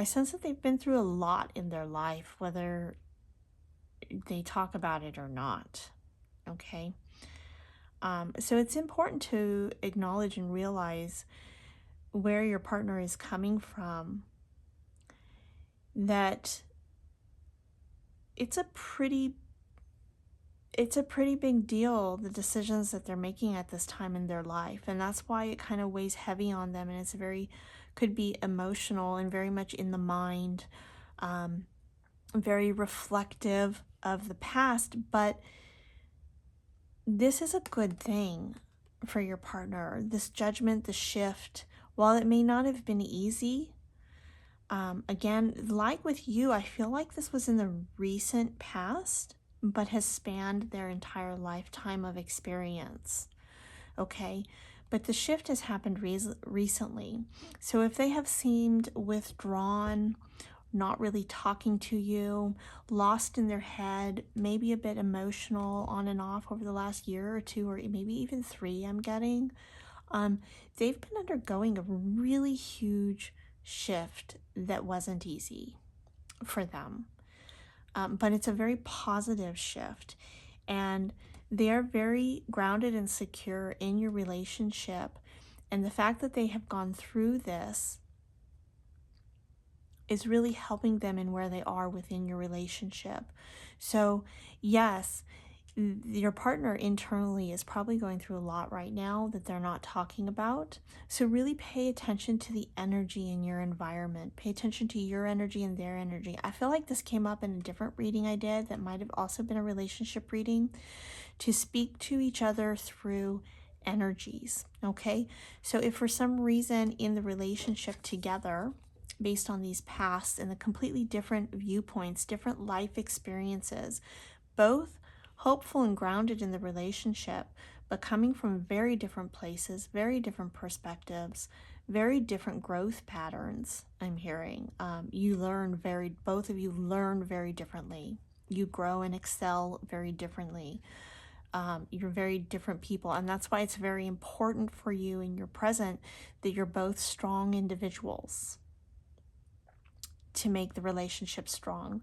sense that they've been through a lot in their life, whether they talk about it or not. Okay. So it's important to acknowledge and realize where your partner is coming from, that it's a pretty big deal, the decisions that they're making at this time in their life. And that's why it kind of weighs heavy on them. And it's could be emotional and very much in the mind, very reflective of the past. But this is a good thing for your partner. This judgment, the shift, while it may not have been easy, again, like with you, I feel like this was in the recent past, but has spanned their entire lifetime of experience. Okay? But the shift has happened recently. So if they have seemed withdrawn, not really talking to you, lost in their head, maybe a bit emotional on and off over the last year or two, or maybe even 3, I'm getting, they've been undergoing a really huge shift that wasn't easy for them. But it's a very positive shift, and they're very grounded and secure in your relationship. And the fact that they have gone through this is really helping them in where they are within your relationship. So yes, your partner internally is probably going through a lot right now that they're not talking about. So really pay attention to the energy in your environment. Pay attention to your energy and their energy. I feel like this came up in a different reading I did that might have also been a relationship reading, to speak to each other through energies. Okay? So if for some reason in the relationship together, based on these past and the completely different viewpoints, different life experiences, both hopeful and grounded in the relationship, but coming from very different places, very different perspectives, very different growth patterns, I'm hearing. Both of you learn very differently. You grow and excel very differently. You're very different people. And that's why it's very important for you in your present that you're both strong individuals to make the relationship strong.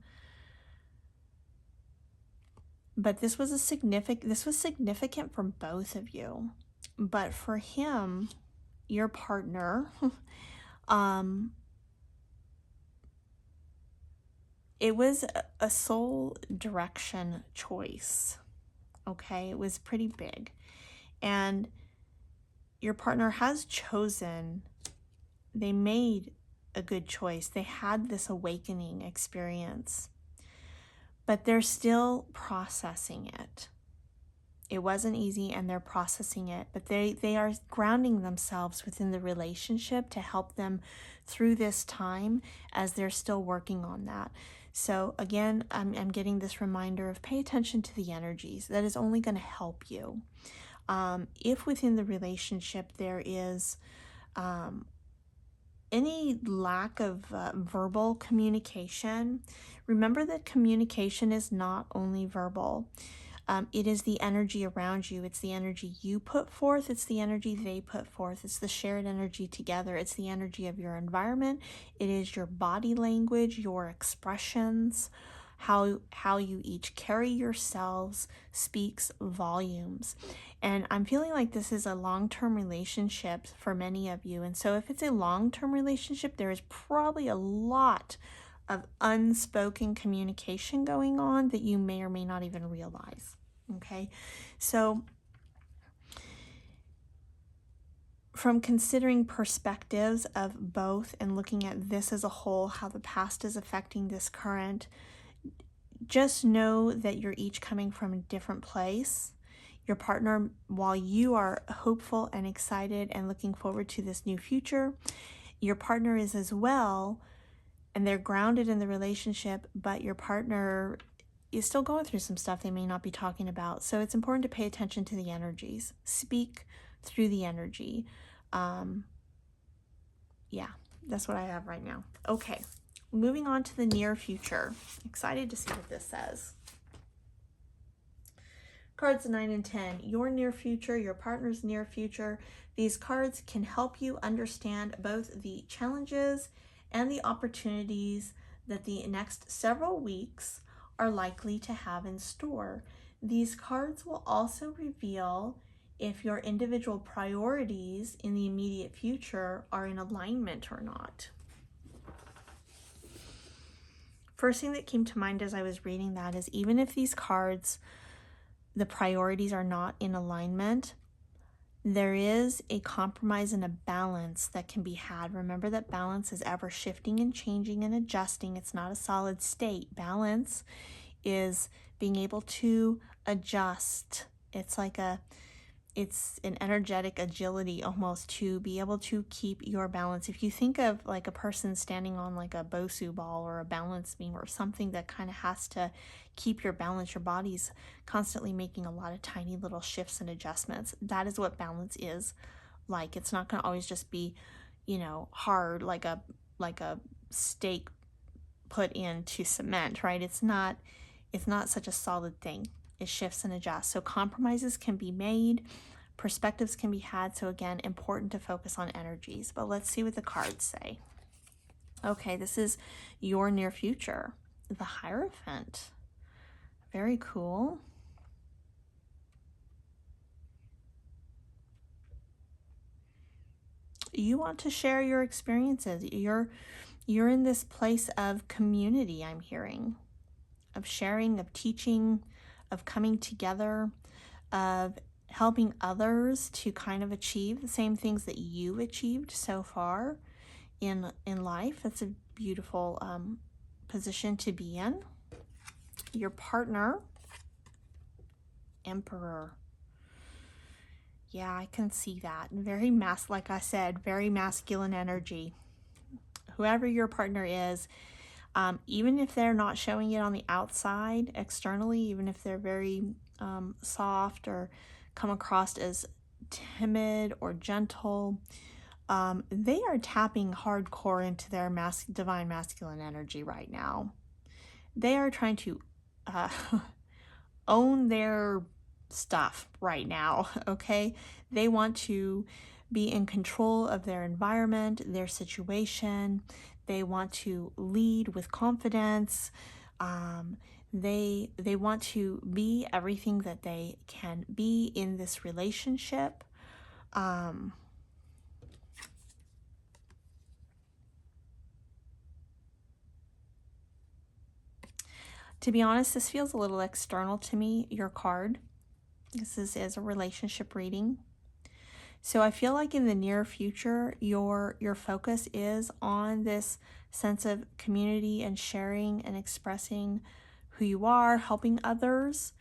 But this was significant for both of you. But for him, your partner, it was a soul direction choice. Okay, it was pretty big. And your partner has chosen, they made a good choice. They had this awakening experience, but they're still processing it. It wasn't easy, and they're processing it, but they are grounding themselves within the relationship to help them through this time as they're still working on that. So again, I'm getting this reminder of pay attention to the energies. That is only going to help you. If within the relationship there is any lack of verbal communication, remember that communication is not only verbal. It is the energy around you. It's the energy you put forth. It's the energy they put forth. It's the shared energy together. It's the energy of your environment. It is your body language, your expressions, how you each carry yourselves speaks volumes. And I'm feeling like this is a long-term relationship for many of you. And so if it's a long-term relationship, there is probably a lot of unspoken communication going on that you may or may not even realize. Okay, so from considering perspectives of both and looking at this as a whole, how the past is affecting this current, just know that you're each coming from a different place. Your partner, while you are hopeful and excited and looking forward to this new future, your partner is as well, and they're grounded in the relationship, but your partner is still going through some stuff they may not be talking about. So it's important to pay attention to the energies. Speak through the energy. Yeah, that's what I have right now. Okay, moving on to the near future. Excited to see what this says. Cards 9 and 10, your near future, your partner's near future. These cards can help you understand both the challenges and the opportunities that the next several weeks are likely to have in store. These cards will also reveal if your individual priorities in the immediate future are in alignment or not. First thing that came to mind as I was reading that is, even if these cards, the priorities are not in alignment, there is a compromise and a balance that can be had. Remember that balance is ever shifting and changing and adjusting. It's not a solid state. Balance is being able to adjust. It's an energetic agility almost, to be able to keep your balance. If you think of like a person standing on like a Bosu ball or a balance beam or something that kind of has to keep your balance, your body's constantly making a lot of tiny little shifts and adjustments. That is what balance is like. It's not going to always just be, hard like a stake put into cement, right? It's not such a solid thing. It shifts and adjusts. So compromises can be made, perspectives can be had. So again, important to focus on energies. But let's see what the cards say. Okay, this is your near future. The Hierophant. Very cool. You want to share your experiences. You're in this place of community, I'm hearing, of sharing, of teaching, of coming together, of helping others to kind of achieve the same things that you've achieved so far in life. That's a beautiful position to be in. Your partner, Emperor. Yeah, I can see that. Very like I said, very masculine energy. Whoever your partner is, even if they're not showing it on the outside, externally, even if they're very soft or come across as timid or gentle, they are tapping hardcore into their divine masculine energy right now. They are trying to own their stuff right now, okay? They want to be in control of their environment, their situation. They want to lead with confidence. They want to be everything that they can be in this relationship. To be honest, this feels a little external to me, your card. This is a relationship reading. So I feel like in the near future, your focus is on this sense of community and sharing and expressing who you are, helping others.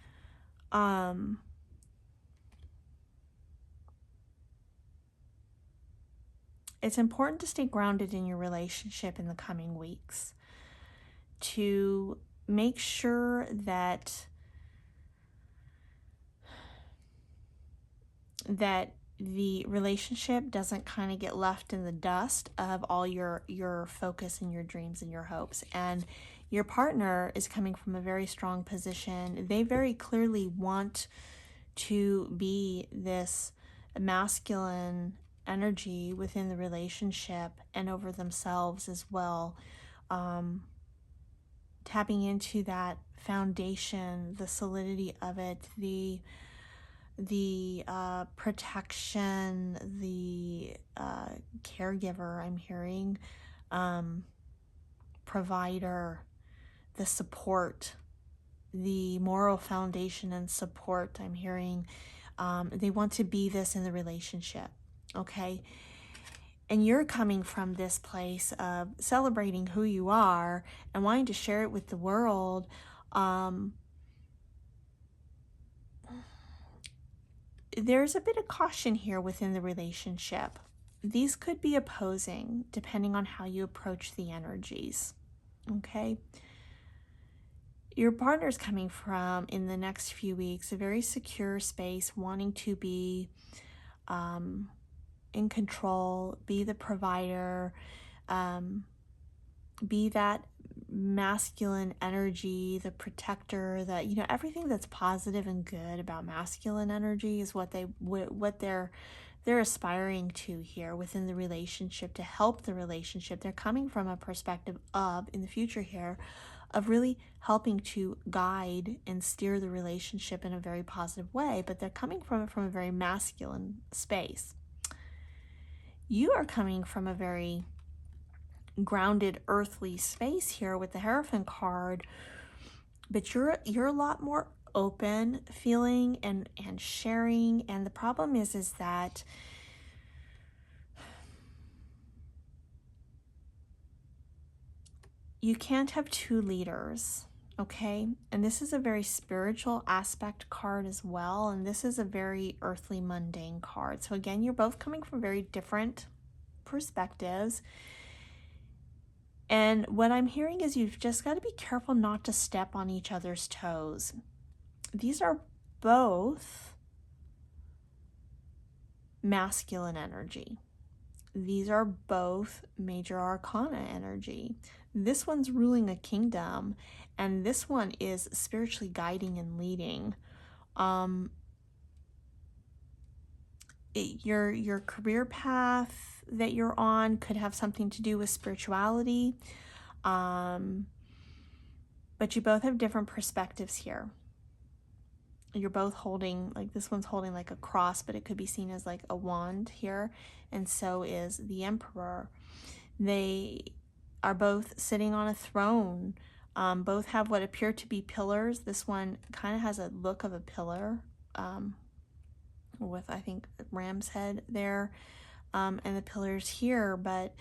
It's important to stay grounded in your relationship in the coming weeks, to make sure that the relationship doesn't kind of get left in the dust of all your focus and your dreams and your hopes. And your partner is coming from a very strong position. They very clearly want to be this masculine energy within the relationship and over themselves as well. Tapping into that foundation, the solidity of it, the protection, the caregiver, I'm hearing, provider, the support, the moral foundation and support. I'm hearing they want to be this in the relationship, okay? And you're coming from this place of celebrating who you are and wanting to share it with the world. There's a bit of caution here within the relationship. These could be opposing depending on how you approach the energies, okay? Your partner's coming from, in the next few weeks, a very secure space, wanting to be in control, be the provider, be that masculine energy, the protector, that, you know, everything that's positive and good about masculine energy is what they're aspiring to here within the relationship, to help the relationship. They're coming from a perspective of, in the future here, of really helping to guide and steer the relationship in a very positive way, but they're coming from it from a very masculine space. You are coming from a very grounded earthly space here with the Hierophant card, but you're a lot more open feeling and sharing. And the problem is that you can't have two leaders, okay? And this is a very spiritual aspect card as well, and this is a very earthly mundane card. So again, you're both coming from very different perspectives. And what I'm hearing is you've just got to be careful not to step on each other's toes. These are both masculine energy. These are both major arcana energy. This one's ruling a kingdom, and this one is spiritually guiding and leading. Your career path that you're on could have something to do with spirituality, but you both have different perspectives here. You're both holding, like, this one's holding like a cross, but it could be seen as like a wand here, and so is the Emperor. They are both sitting on a throne. Both have what appear to be pillars. This one kind of has a look of a pillar, with, I think, ram's head there, and the pillars here. But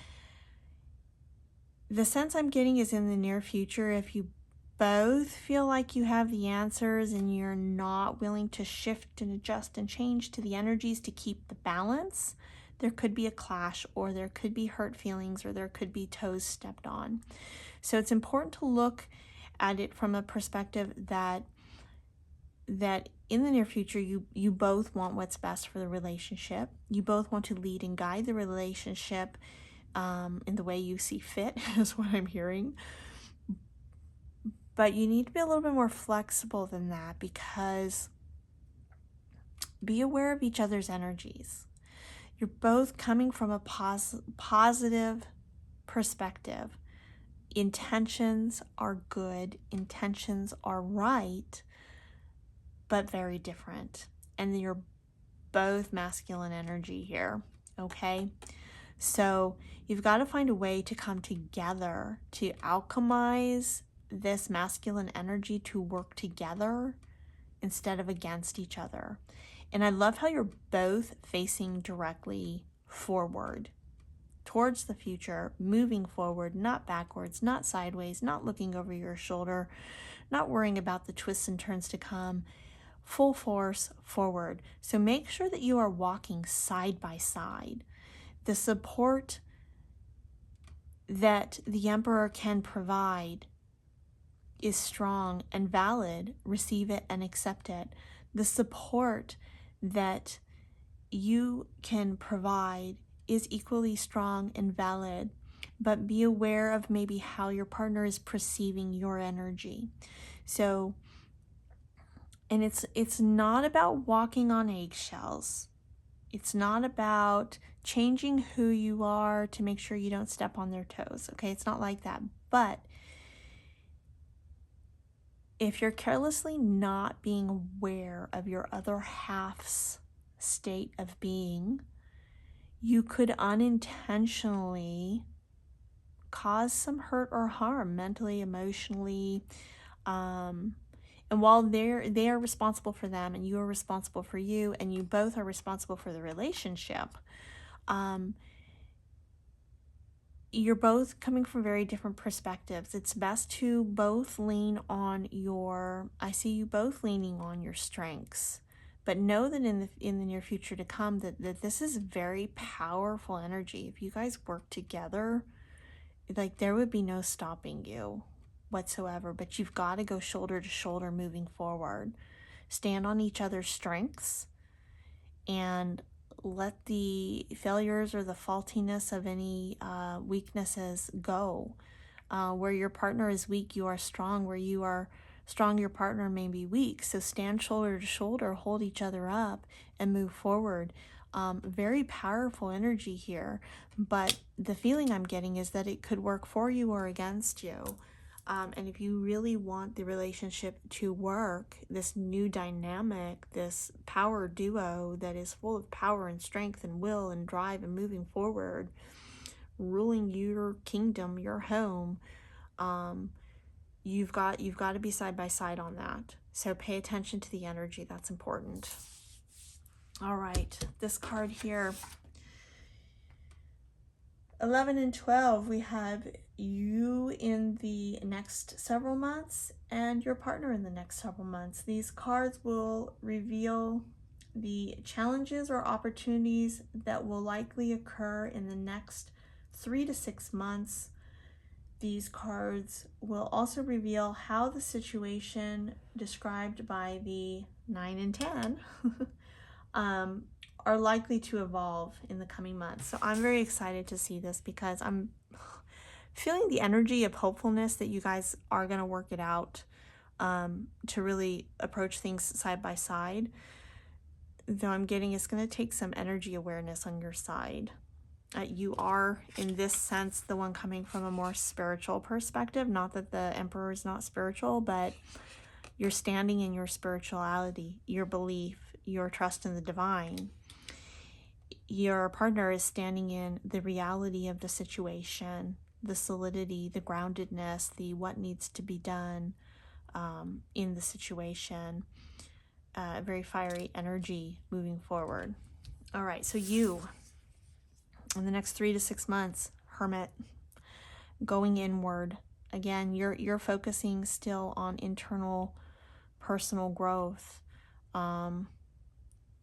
the sense I'm getting is in the near future, if you both feel like you have the answers and you're not willing to shift and adjust and change to the energies to keep the balance, there could be a clash, or there could be hurt feelings, or there could be toes stepped on. So it's important to look at it from a perspective that in the near future, you both want what's best for the relationship. You both want to lead and guide the relationship in the way you see fit, is what I'm hearing. But you need to be a little bit more flexible than that, because be aware of each other's energies. You're both coming from a positive perspective. Intentions are good, intentions are right, but very different. And you're both masculine energy here, okay? So you've got to find a way to come together to alchemize this masculine energy, to work together instead of against each other. And I love how you're both facing directly forward towards the future, moving forward, not backwards, not sideways, not looking over your shoulder, not worrying about the twists and turns to come, full force forward. So make sure that you are walking side by side. The support that the Emperor can provide is strong and valid. Receive it and accept it. The support that you can provide is equally strong and valid, but be aware of maybe how your partner is perceiving your energy. So, and it's not about walking on eggshells. It's not about changing who you are to make sure you don't step on their toes, okay? It's not like that. But if you're carelessly not being aware of your other half's state of being, you could unintentionally caused some hurt or harm mentally, emotionally. And while they are responsible for them and you are responsible for you, and you both are responsible for the relationship, you're both coming from very different perspectives. It's best to both lean on I see you both leaning on your strengths, but know that in the near future to come that this is very powerful energy. If you guys work together, like, there would be no stopping you whatsoever, but you've got to go shoulder to shoulder moving forward. Stand on each other's strengths and let the failures or the faultiness of any weaknesses go. Where your partner is weak, you are strong. Where you are strong, your partner may be weak. So stand shoulder to shoulder, hold each other up, and move forward. Very powerful energy here, but the feeling I'm getting is that it could work for you or against you. And if you really want the relationship to work, this new dynamic, this power duo that is full of power and strength and will and drive and moving forward, ruling your kingdom, your home, you've got to be side by side on that. So pay attention to the energy. That's important. All right, this card here, 11 and 12, we have you in the next several months and your partner in the next several months. These cards will reveal the challenges or opportunities that will likely occur in the next 3 to 6 months. These cards will also reveal how the situation described by the 9 and 10 are likely to evolve in the coming months. So I'm very excited to see this because I'm feeling the energy of hopefulness that you guys are going to work it out, to really approach things side by side. Though I'm getting it's going to take some energy awareness on your side. You are, in this sense, the one coming from a more spiritual perspective. Not that the Emperor is not spiritual, but you're standing in your spirituality, your belief, your trust in the divine. Your partner is standing in the reality of the situation, the solidity, the groundedness, the what needs to be done in the situation. Very fiery energy moving forward. All right, so you, in the next 3 to 6 months, Hermit, going inward. Again, you're focusing still on internal personal growth.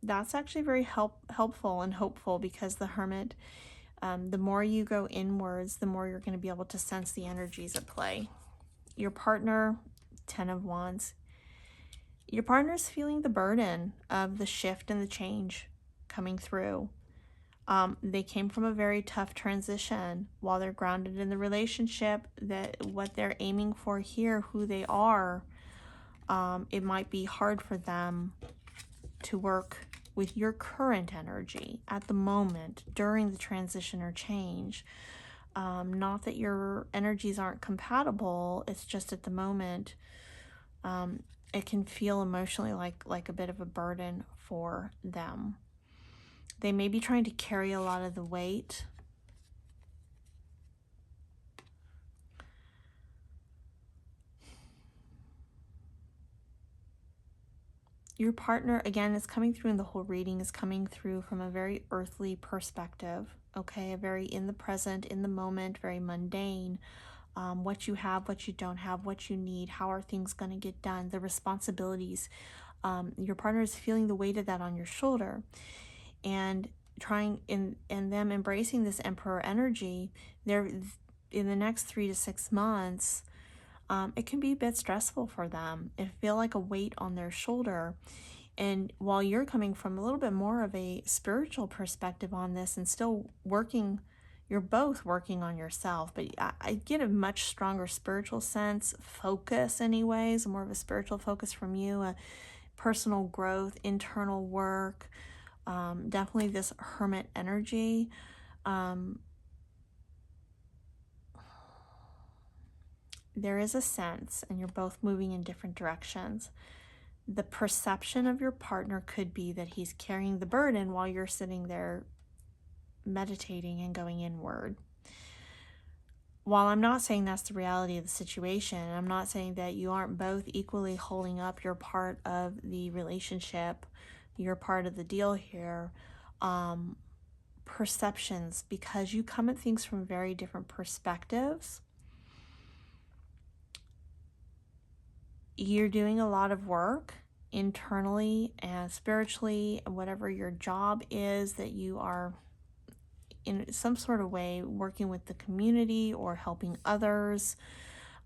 That's actually very helpful and hopeful, because the Hermit, the more you go inwards, the more you're going to be able to sense the energies at play. Your partner, 10 of Wands. Your partner's feeling the burden of the shift and the change coming through. They came from a very tough transition. While they're grounded in the relationship, that what they're aiming for here, who they are, it might be hard for them to work with your current energy at the moment during the transition or change. Not that your energies aren't compatible, it's just at the moment it can feel emotionally like a bit of a burden for them. They may be trying to carry a lot of the weight. Your partner, again, is coming through, and the whole reading is coming through from a very earthly perspective, okay? A very in the present, in the moment, very mundane. What you have, what you don't have, what you need, how are things going to get done, the responsibilities. Your partner is feeling the weight of that on your shoulder, and trying in them embracing this Emperor energy. They're in the next 3 to 6 months. It can be a bit stressful for them. It feel like a weight on their shoulder. And while you're coming from a little bit more of a spiritual perspective on this and still working, you're both working on yourself, but I get a much stronger spiritual sense, focus anyways, more of a spiritual focus from you, a personal growth, internal work, definitely this Hermit energy. There is a sense, and you're both moving in different directions. The perception of your partner could be that he's carrying the burden while you're sitting there meditating and going inward. while I'm not saying that's the reality of the situation, I'm not saying that you aren't both equally holding up your part of the relationship, your part of the deal here, perceptions, because you come at things from very different perspectives. You're doing a lot of work internally and spiritually, whatever your job is, that you are in some sort of way working with the community or helping others.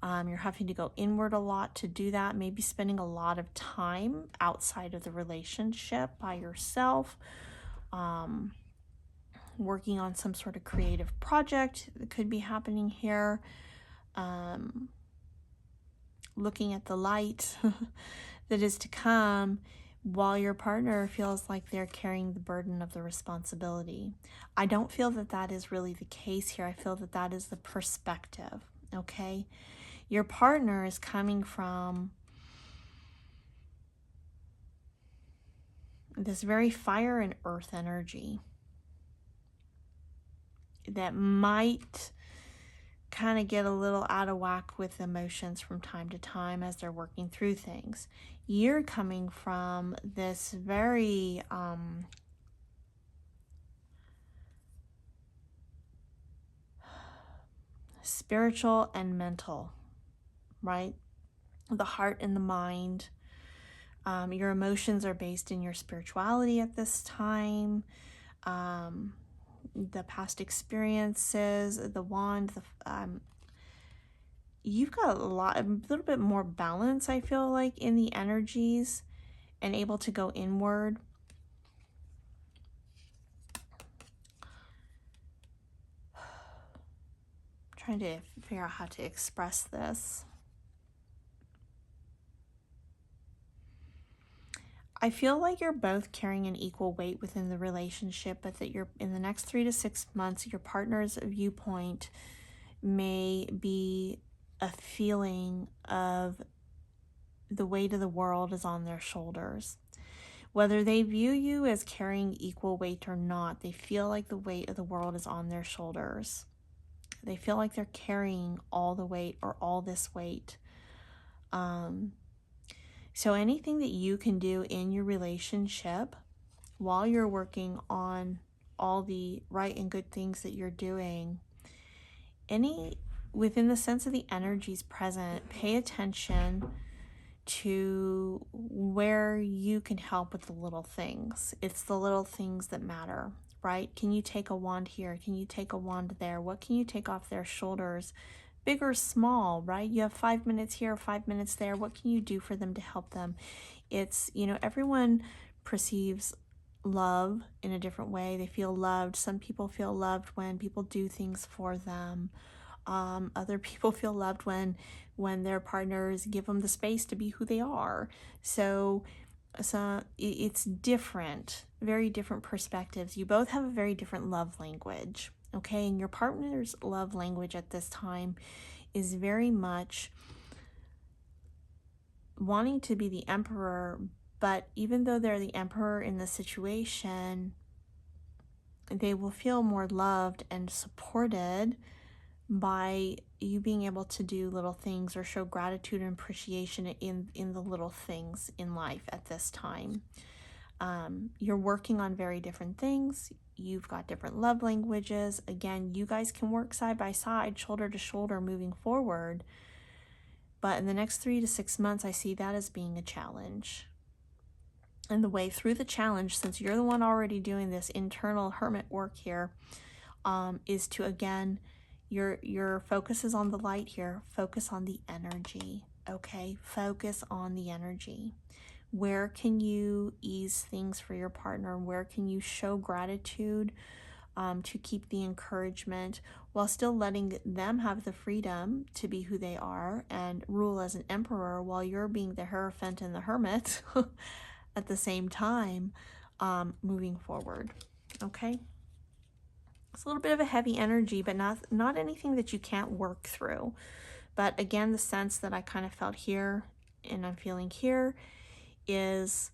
You're having to go inward a lot to do that, maybe spending a lot of time outside of the relationship by yourself, working on some sort of creative project that could be happening here, looking at the light that is to come, while your partner feels like they're carrying the burden of the responsibility. I don't feel that that is really the case here. I feel that that is the perspective, okay? Your partner is coming from this very fire and earth energy that might kind of get a little out of whack with emotions from time to time as they're working through things. You're coming from this very spiritual and mental, right? The heart and the mind. Your emotions are based in your spirituality at this time. The past experiences, the wand, you've got a little bit more balance, I feel like, in the energies and able to go inward. I'm trying to figure out how to express this. I feel like you're both carrying an equal weight within the relationship, but that you're in the next 3 to 6 months, your partner's viewpoint may be a feeling of the weight of the world is on their shoulders. Whether they view you as carrying equal weight or not, they feel like the weight of the world is on their shoulders. They feel like they're carrying all the weight or all this weight. So anything that you can do in your relationship while you're working on all the right and good things that you're doing, within the sense of the energies present, pay attention to where you can help with the little things. It's the little things that matter, right? Can you take a wand here? Can you take a wand there? What can you take off their shoulders? Big or small, right? You have 5 minutes here, 5 minutes there. What can you do for them to help them? It's, everyone perceives love in a different way. They feel loved. Some people feel loved when people do things for them. Other people feel loved when their partners give them the space to be who they are. So it's different, very different perspectives. You both have a very different love language, okay? And your partner's love language at this time is very much wanting to be the emperor, but even though they're the emperor in the situation, they will feel more loved and supported by you being able to do little things or show gratitude and appreciation in the little things in life at this time. You're working on very different things. You've got different love languages. Again, you guys can work side by side, shoulder to shoulder, moving forward. But in the next 3 to 6 months, I see that as being a challenge. And the way through the challenge, since you're the one already doing this internal hermit work here, is to, again, your focus is on the light here. Focus on the energy, okay? Focus on the energy. Where can you ease things for your partner? Where can you show gratitude to keep the encouragement while still letting them have the freedom to be who they are and rule as an emperor while you're being the Hierophant and the Hermit at the same time, moving forward, okay? It's a little bit of a heavy energy, but not anything that you can't work through. But again, the sense that I kind of felt here and I'm feeling here is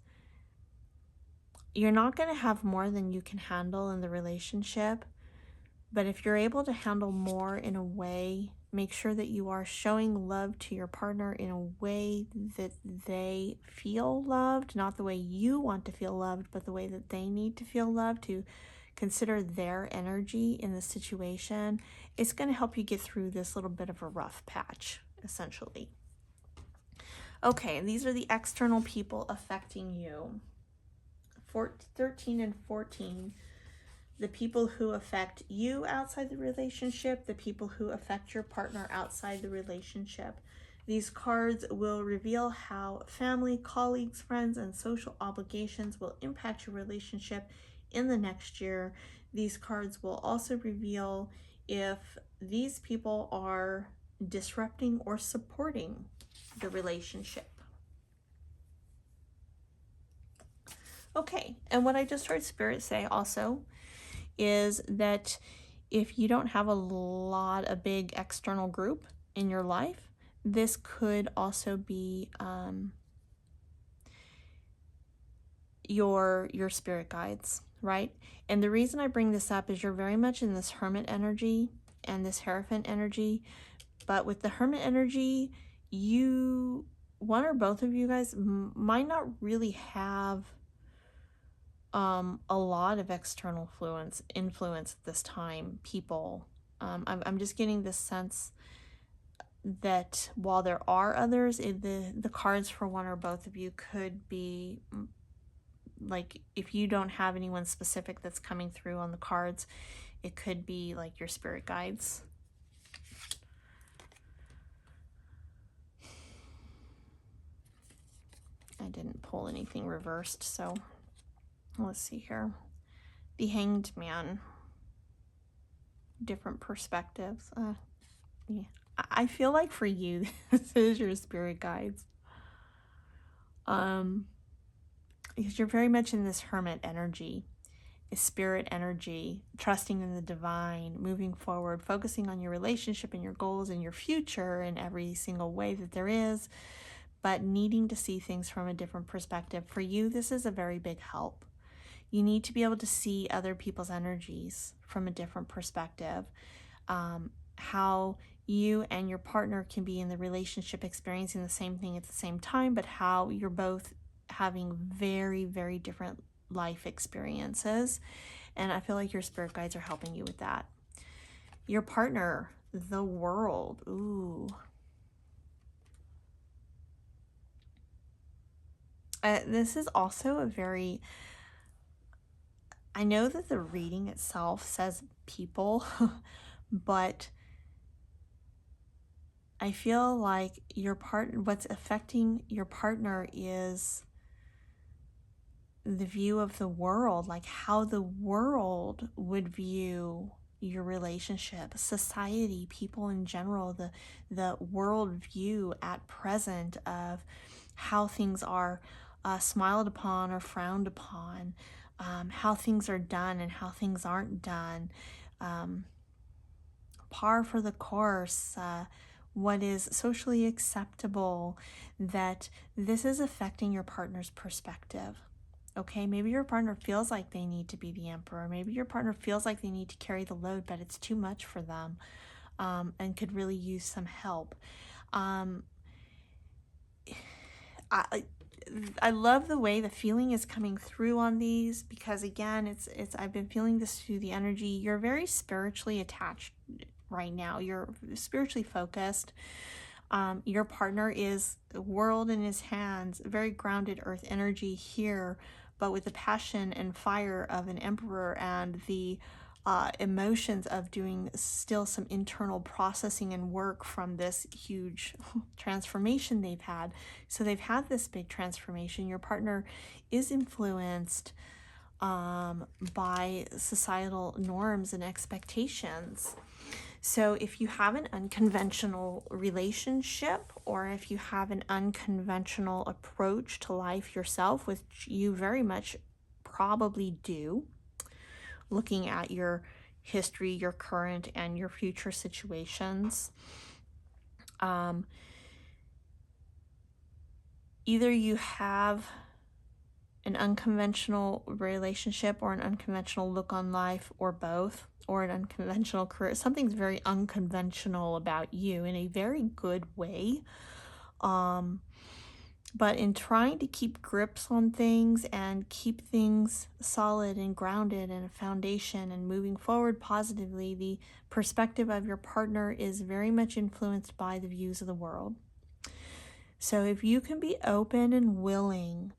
you're not going to have more than you can handle in the relationship, But if you're able to handle more in a way, make sure that you are showing love to your partner in a way that they feel loved, not the way you want to feel loved, but the way that they need to feel loved, to consider their energy in the situation. It's going to help you get through this little bit of a rough patch, essentially. Okay, and these are the external people affecting you. 13 and 14. The people who affect you outside the relationship, the people who affect your partner outside the relationship. These cards will reveal how family, colleagues, friends, and social obligations will impact your relationship in the next year. These cards will also reveal if these people are disrupting or supporting the relationship. Okay, and what I just heard Spirit say also is that if you don't have a big external group in your life, this could also be your spirit guides, right? And the reason I bring this up is you're very much in this Hermit energy and this Hierophant energy, but with the Hermit energy, one or both of you guys might not really have a lot of external influence at this time, people. I'm just getting this sense that while there are others, the cards for one or both of you could be, like, if you don't have anyone specific that's coming through on the cards, it could be like your spirit guides. I didn't pull anything reversed, so let's see here. The Hanged Man. Different perspectives. Yeah. I feel like for you, this is your spirit guides. Because you're very much in this Hermit energy, a spirit energy, trusting in the divine, moving forward, focusing on your relationship and your goals and your future in every single way that there is, but needing to see things from a different perspective. For you, this is a very big help. You need to be able to see other people's energies from a different perspective. How you and your partner can be in the relationship experiencing the same thing at the same time, but how you're both having very, very different life experiences. And I feel like your spirit guides are helping you with that. Your partner, the World. Ooh. This is also a very... I know that the reading itself says people, but I feel like what's affecting your partner is the view of the world, like how the world would view your relationship, society, people in general, the world view at present of how things are smiled upon or frowned upon, how things are done and how things aren't done, par for the course, what is socially acceptable, that this is affecting your partner's perspective. Okay, maybe your partner feels like they need to be the emperor. Maybe your partner feels like they need to carry the load, but it's too much for them, and could really use some help. I love the way the feeling is coming through on these, because again, it's I've been feeling this through the energy. You're very spiritually attached right now. You're spiritually focused. Your partner is the world in his hands, very grounded earth energy here, but with the passion and fire of an emperor and the emotions of doing still some internal processing and work from this huge transformation they've had. So they've had this big transformation. Your partner is influenced by societal norms and expectations. So if you have an unconventional relationship, or if you have an unconventional approach to life yourself, which you very much probably do, looking at your history, your current and your future situations, either you have an unconventional relationship or an unconventional look on life or both, or an unconventional career. Something's very unconventional about you in a very good way. But in trying to keep grips on things and keep things solid and grounded and a foundation and moving forward positively, the perspective of your partner is very much influenced by the views of the world. So if you can be open and willing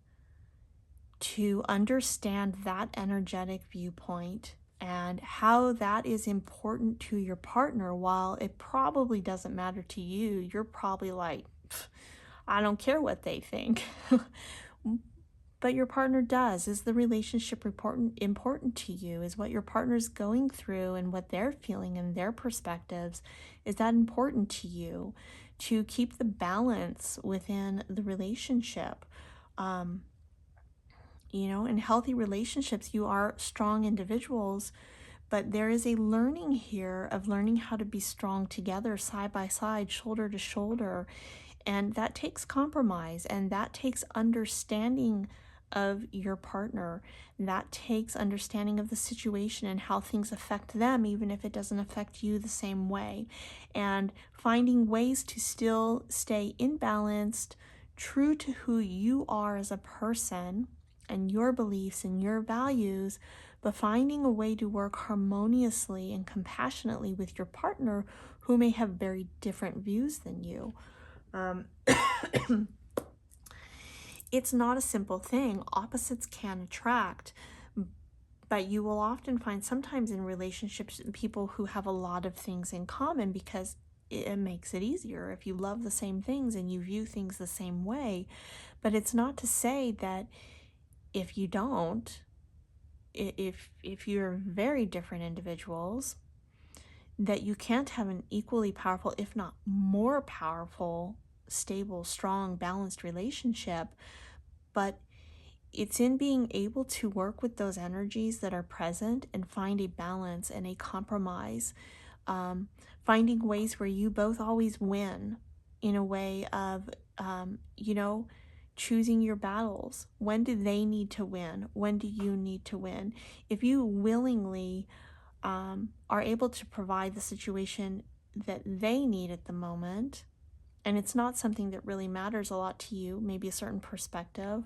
to understand that energetic viewpoint and how that is important to your partner, while it probably doesn't matter to you, you're probably like, I don't care what they think. But your partner does. Is the relationship important to you? Is what your partner's going through and what they're feeling and their perspectives, is that important to you to keep the balance within the relationship? In healthy relationships, you are strong individuals, but there is a learning here of learning how to be strong together, side by side, shoulder to shoulder. And that takes compromise, and that takes understanding of your partner. That takes understanding of the situation and how things affect them, even if it doesn't affect you the same way. And finding ways to still stay in balanced, true to who you are as a person and your beliefs and your values, but finding a way to work harmoniously and compassionately with your partner who may have very different views than you. It's not a simple thing. Opposites can attract, but you will often find sometimes in relationships people who have a lot of things in common, because it makes it easier if you love the same things and you view things the same way. But it's not to say that if you don't, if you're very different individuals, that you can't have an equally powerful, if not more powerful, stable, strong, balanced relationship. But it's in being able to work with those energies that are present and find a balance and a compromise, finding ways where you both always win, in a way of, choosing your battles. When do they need to win? When do you need to win? If you willingly are able to provide the situation that they need at the moment, and it's not something that really matters a lot to you, maybe a certain perspective.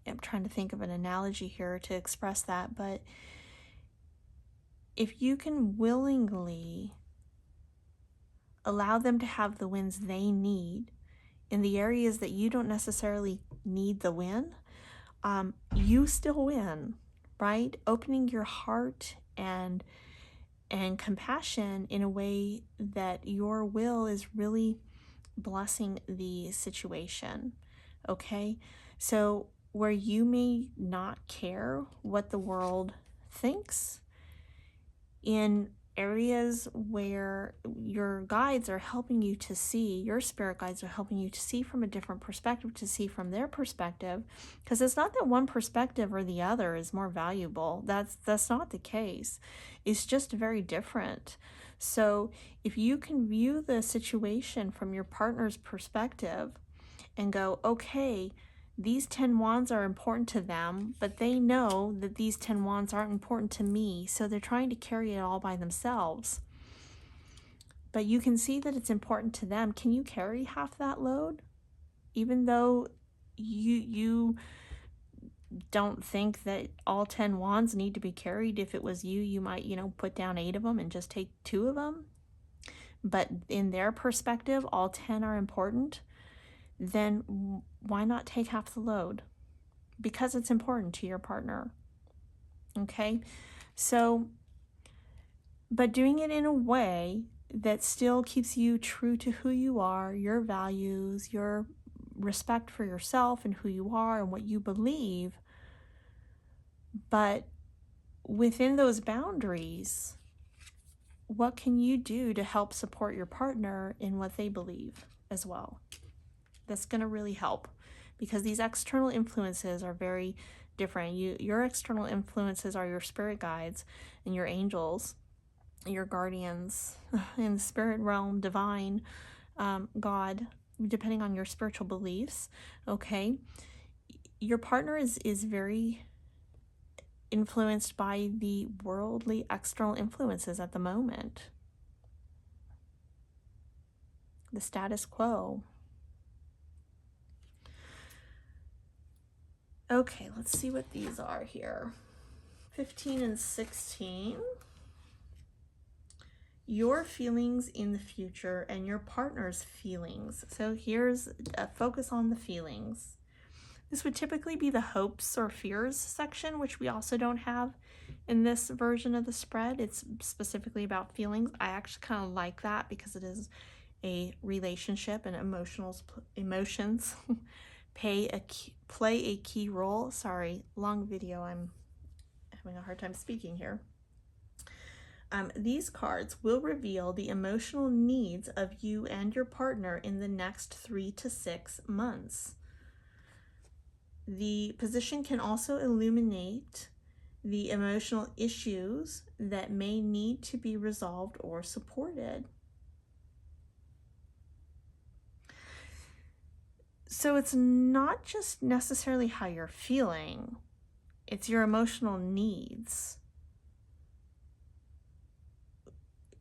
I'm trying to think of an analogy here to express that, but if you can willingly allow them to have the wins they need in the areas that you don't necessarily need the win, you still win, right? Opening your heart and compassion in a way that your will is really blessing the situation, okay? So where you may not care what the world thinks, in areas where your guides are helping you to see, your spirit guides are helping you to see from a different perspective, to see from their perspective, because it's not that one perspective or the other is more valuable. That's not the case. It's just very different. So if you can view the situation from your partner's perspective and go, okay, these 10 wands are important to them, but they know that these 10 wands aren't important to me, so they're trying to carry it all by themselves. But you can see that it's important to them. Can you carry half that load? Even though you don't think that all 10 wands need to be carried. If it was you, you might, put down 8 of them and just take 2 of them. But in their perspective, all 10 are important. Then why not take half the load? Because it's important to your partner. Okay? So, but doing it in a way that still keeps you true to who you are, your values, your respect for yourself and who you are and what you believe. But within those boundaries, what can you do to help support your partner in what they believe as well? That's going to really help, because these external influences are very different. Your external influences are your spirit guides and your angels, your guardians in the spirit realm, divine, God, depending on your spiritual beliefs, okay? Your partner is very influenced by the worldly external influences at the moment. The status quo. Okay, let's see what these are here. 15 and 16. Your feelings in the future and your partner's feelings. So here's a focus on the feelings. This would typically be the hopes or fears section, which we also don't have in this version of the spread. It's specifically about feelings. I actually kind of like that because it is a relationship and emotions play a key role. Sorry, long video. I'm having a hard time speaking here. These cards will reveal the emotional needs of you and your partner in the next 3 to 6 months. The position can also illuminate the emotional issues that may need to be resolved or supported. So it's not just necessarily how you're feeling, it's your emotional needs.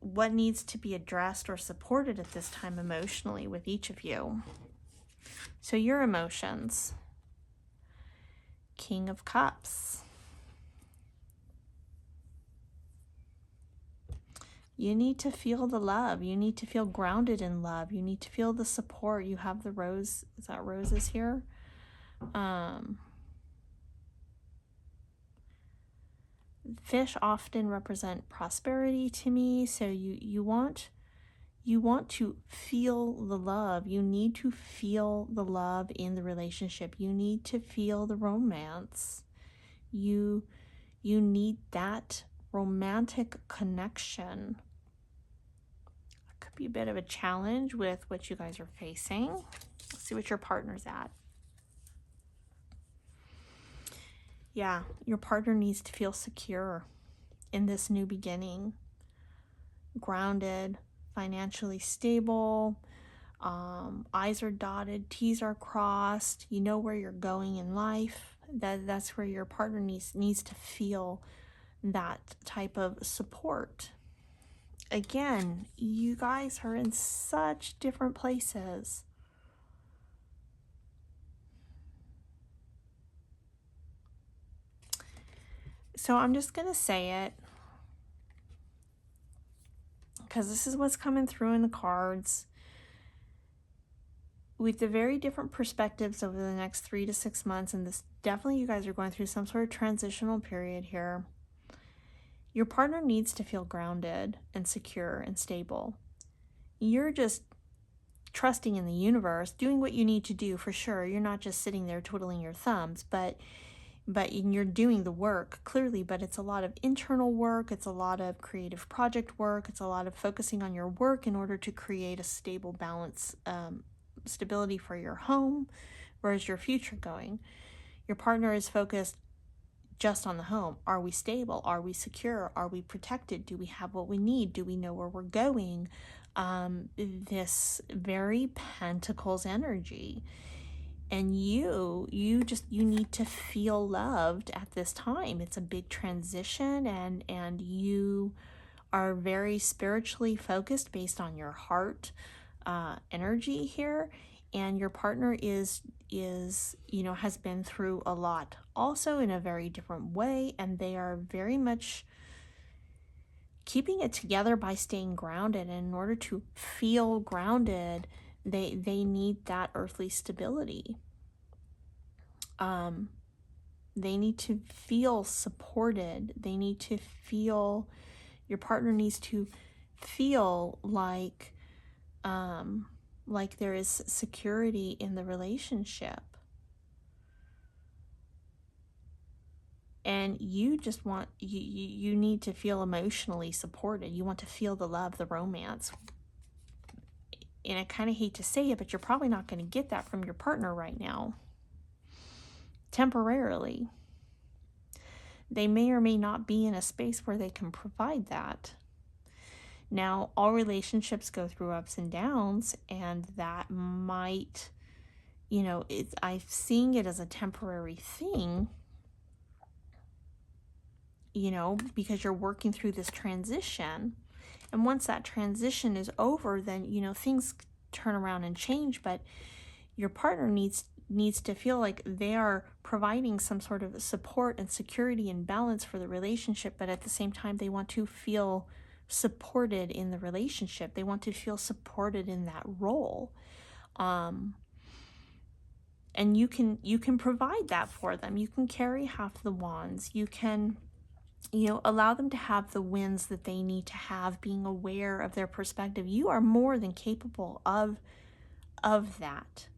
What needs to be addressed or supported at this time emotionally with each of you. So your emotions. King of Cups. You need to feel the love. You need to feel grounded in love. You need to feel the support. You have the rose. Is that roses here? Fish often represent prosperity to me. So you want to feel the love. You need to feel the love in the relationship. You need to feel the romance. You need that romantic connection. It could be a bit of a challenge with what you guys are facing. Let's see what your partner's at. Yeah, your partner needs to feel secure in this new beginning. Grounded, financially stable, I's are dotted, T's are crossed. You know where you're going in life. That's where your partner needs to feel that type of support. Again, you guys are in such different places. So I'm just going to say it because this is what's coming through in the cards. With the very different perspectives over the next 3 to 6 months, and this definitely you guys are going through some sort of transitional period here. Your partner needs to feel grounded and secure and stable. You're just trusting in the universe, doing what you need to do for sure. You're not just sitting there twiddling your thumbs, but you're doing the work clearly, but it's a lot of internal work. It's a lot of creative project work. It's a lot of focusing on your work in order to create a stable balance, stability for your home. Where's your future going? Your partner is focused just on the home. Are we stable? Are we secure? Are we protected? Do we have what we need? Do we know where we're going? This very Pentacles energy. And you need to feel loved at this time. It's a big transition, and you are very spiritually focused based on your heart energy here. And your partner is has been through a lot also in a very different way, and they are very much keeping it together by staying grounded. And in order to feel grounded, they need that earthly stability. They need to feel supported. They need to feel, your partner needs to feel like there is security in the relationship. And you just want, you need to feel emotionally supported. You want to feel the love, the romance. And I kind of hate to say it, but you're probably not going to get that from your partner right now. Temporarily. They may or may not be in a space where they can provide that. Now, all relationships go through ups and downs, and that might, I'm seeing it as a temporary thing, because you're working through this transition. And once that transition is over, then, things turn around and change, but your partner needs to feel like they are providing some sort of support and security and balance for the relationship, but at the same time they want to feel supported in the relationship. They want to feel supported in that role. And you can provide that for them. You can carry half the wands. You can allow them to have the wins that they need to have, being aware of their perspective. You are more than capable of that.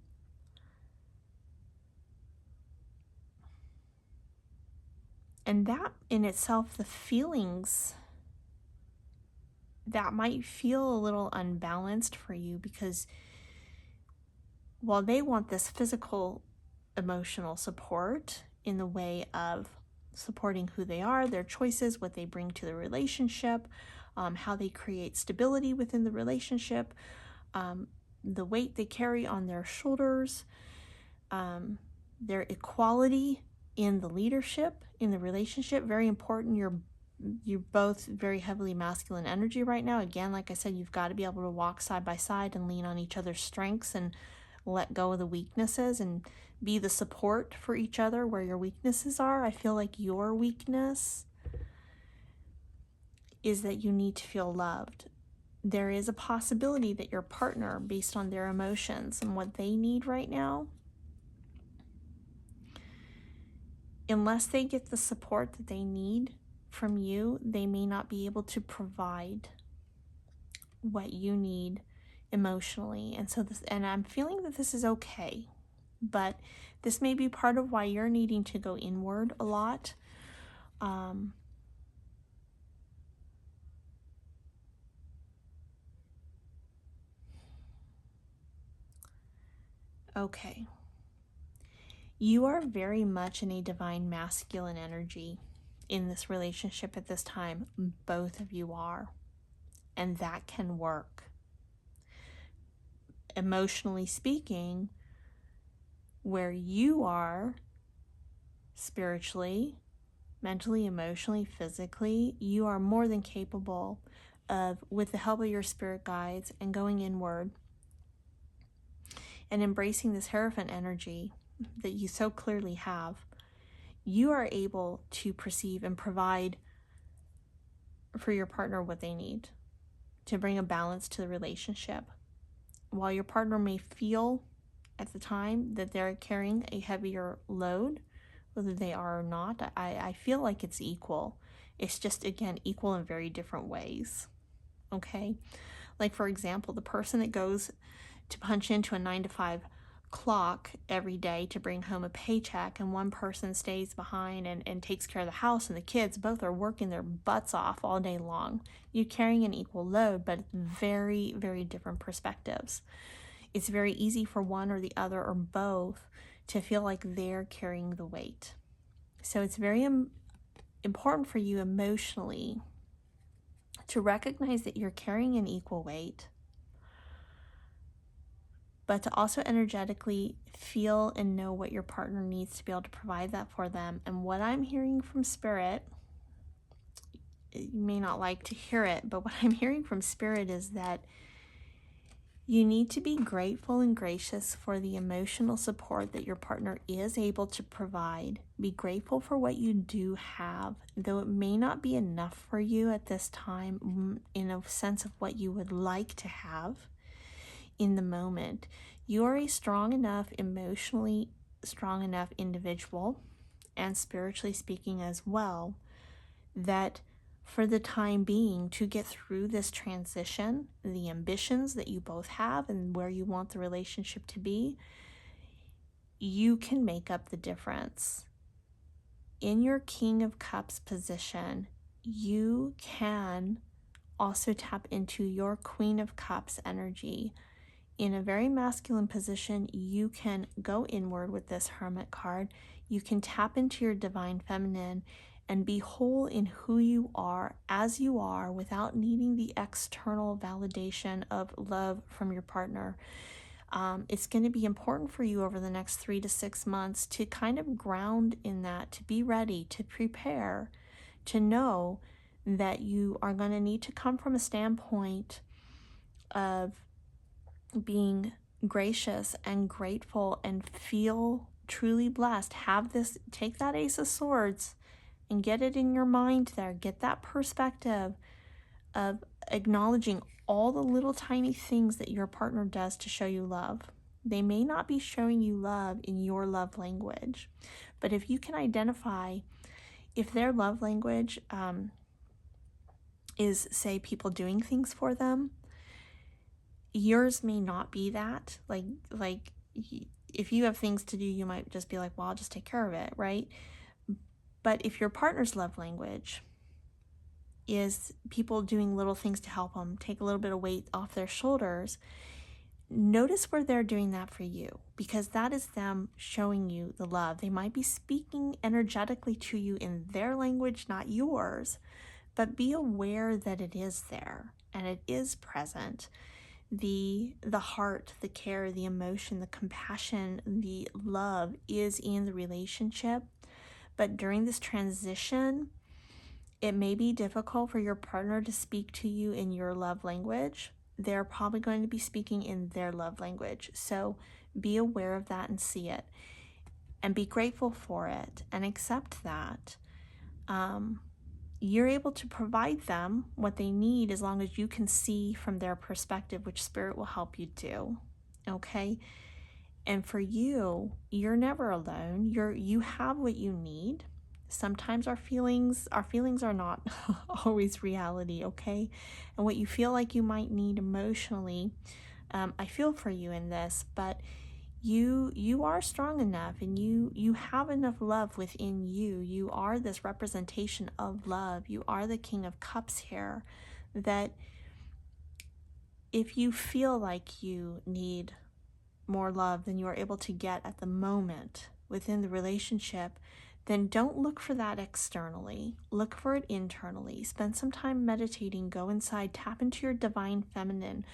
And that in itself, the feelings that might feel a little unbalanced for you, because while they want this physical, emotional support in the way of supporting who they are, their choices, what they bring to the relationship, how they create stability within the relationship, the weight they carry on their shoulders, their equality in the leadership, in the relationship, very important. You're both very heavily masculine energy right now. Again, like I said, you've got to be able to walk side by side and lean on each other's strengths and let go of the weaknesses and be the support for each other where your weaknesses are. I feel like your weakness is that you need to feel loved. There is a possibility that your partner, based on their emotions and what they need right now, unless they get the support that they need from you, they may not be able to provide what you need emotionally. And I'm feeling that this is okay, but this may be part of why you're needing to go inward a lot. Okay. You are very much in a divine masculine energy in this relationship at this time. Both of you are. And that can work. Emotionally speaking, where you are spiritually, mentally, emotionally, physically, you are more than capable of, with the help of your spirit guides and going inward and embracing this Hierophant energy that you so clearly have, you are able to perceive and provide for your partner what they need to bring a balance to the relationship. While your partner may feel at the time that they're carrying a heavier load, whether they are or not, I feel like it's equal. It's just, again, equal in very different ways. Okay? Like, for example, the person that goes to punch into a 9-to-5 clock every day to bring home a paycheck, and one person stays behind and takes care of the house and the kids, both are working their butts off all day long. You're carrying an equal load, but very, very different perspectives. It's very easy for one or the other or both to feel like they're carrying the weight. So it's very important for you emotionally to recognize that you're carrying an equal weight, but to also energetically feel and know what your partner needs to be able to provide that for them. And what I'm hearing from Spirit, you may not like to hear it, but what I'm hearing from Spirit is that you need to be grateful and gracious for the emotional support that your partner is able to provide. Be grateful for what you do have, though it may not be enough for you at this time in a sense of what you would like to have in the moment. You are a strong enough, emotionally strong enough individual, and spiritually speaking as well, that for the time being, to get through this transition, the ambitions that you both have and where you want the relationship to be, you can make up the difference. In your King of Cups position, you can also tap into your Queen of Cups energy. In a very masculine position, you can go inward with this Hermit card. You can tap into your divine feminine and be whole in who you are as you are without needing the external validation of love from your partner. It's going to be important for you over the next 3 to 6 months to kind of ground in that, to be ready, to prepare, to know that you are going to need to come from a standpoint of being gracious and grateful and feel truly blessed. Have this, take that Ace of Swords and get it in your mind there. Get that perspective of acknowledging all the little tiny things that your partner does to show you love. They may not be showing you love in your love language, but if you can identify if their love language is, say, people doing things for them, yours may not be that. Like if you have things to do, you might just be like, well, I'll just take care of it, right? But if your partner's love language is people doing little things to help them take a little bit of weight off their shoulders, notice where they're doing that for you, because that is them showing you the love. They might be speaking energetically to you in their language, not yours, but be aware that it is there and it is present. The heart, the care, the emotion, the compassion, the love is in the relationship. But during this transition, it may be difficult for your partner to speak to you in your love language. They're probably going to be speaking in their love language. So be aware of that and see it and be grateful for it and accept that. You're able to provide them what they need as long as you can see from their perspective, which Spirit will help you do. Okay? And for you, you're never alone. You have what you need. Sometimes our feelings are not always reality, okay? And what you feel like you might need emotionally, I feel for you in this, but you are strong enough, and you have enough love within you. You are this representation of love. You are the King of Cups here, that if you feel like you need more love than you are able to get at the moment within the relationship, then don't look for that externally. Look for it internally. Spend some time meditating, go inside, tap into your divine feminine.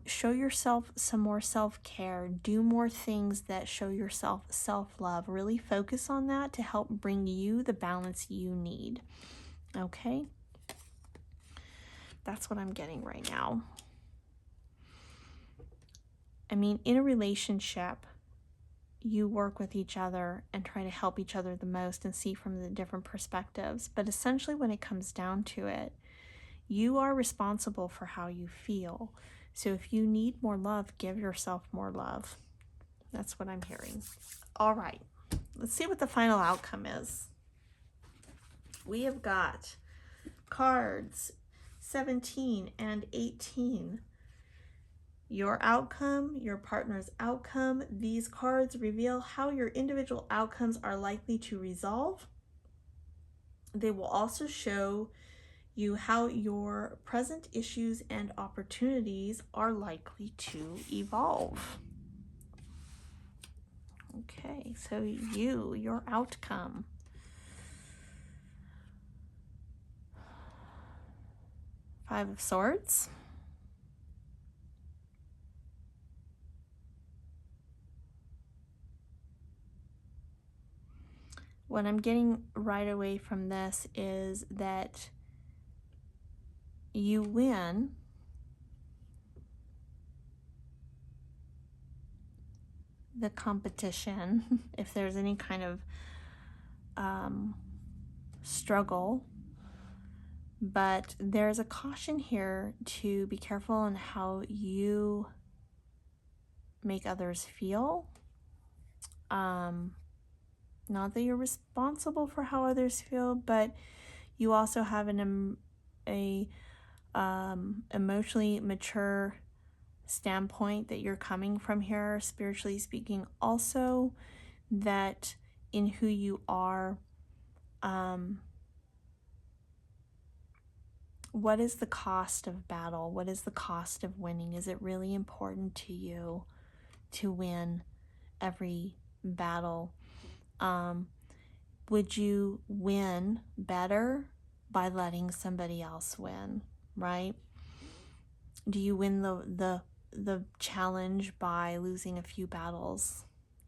Show yourself some more self-care. Do more things that show yourself self-love. Really focus on that to help bring you the balance you need. Okay? That's what I'm getting right now. I mean, in a relationship, you work with each other and try to help each other the most and see from the different perspectives. But essentially, when it comes down to it, you are responsible for how you feel. So if you need more love, give yourself more love. That's what I'm hearing. All right, let's see what the final outcome is. We have got cards 17 and 18. Your outcome, your partner's outcome. These cards reveal how your individual outcomes are likely to resolve. They will also show you how your present issues and opportunities are likely to evolve. Okay, so your outcome. Five of Swords. What I'm getting right away from this is that you win the competition if there's any kind of struggle, but there's a caution here to be careful on how you make others feel. Not that you're responsible for how others feel, but you also have a emotionally mature standpoint that you're coming from here, spiritually speaking, also, that in who you are, what is the cost of battle? What is the cost of winning? Is it really important to you to win every battle? would you win better by letting somebody else win, right? Do you win the challenge by losing a few battles,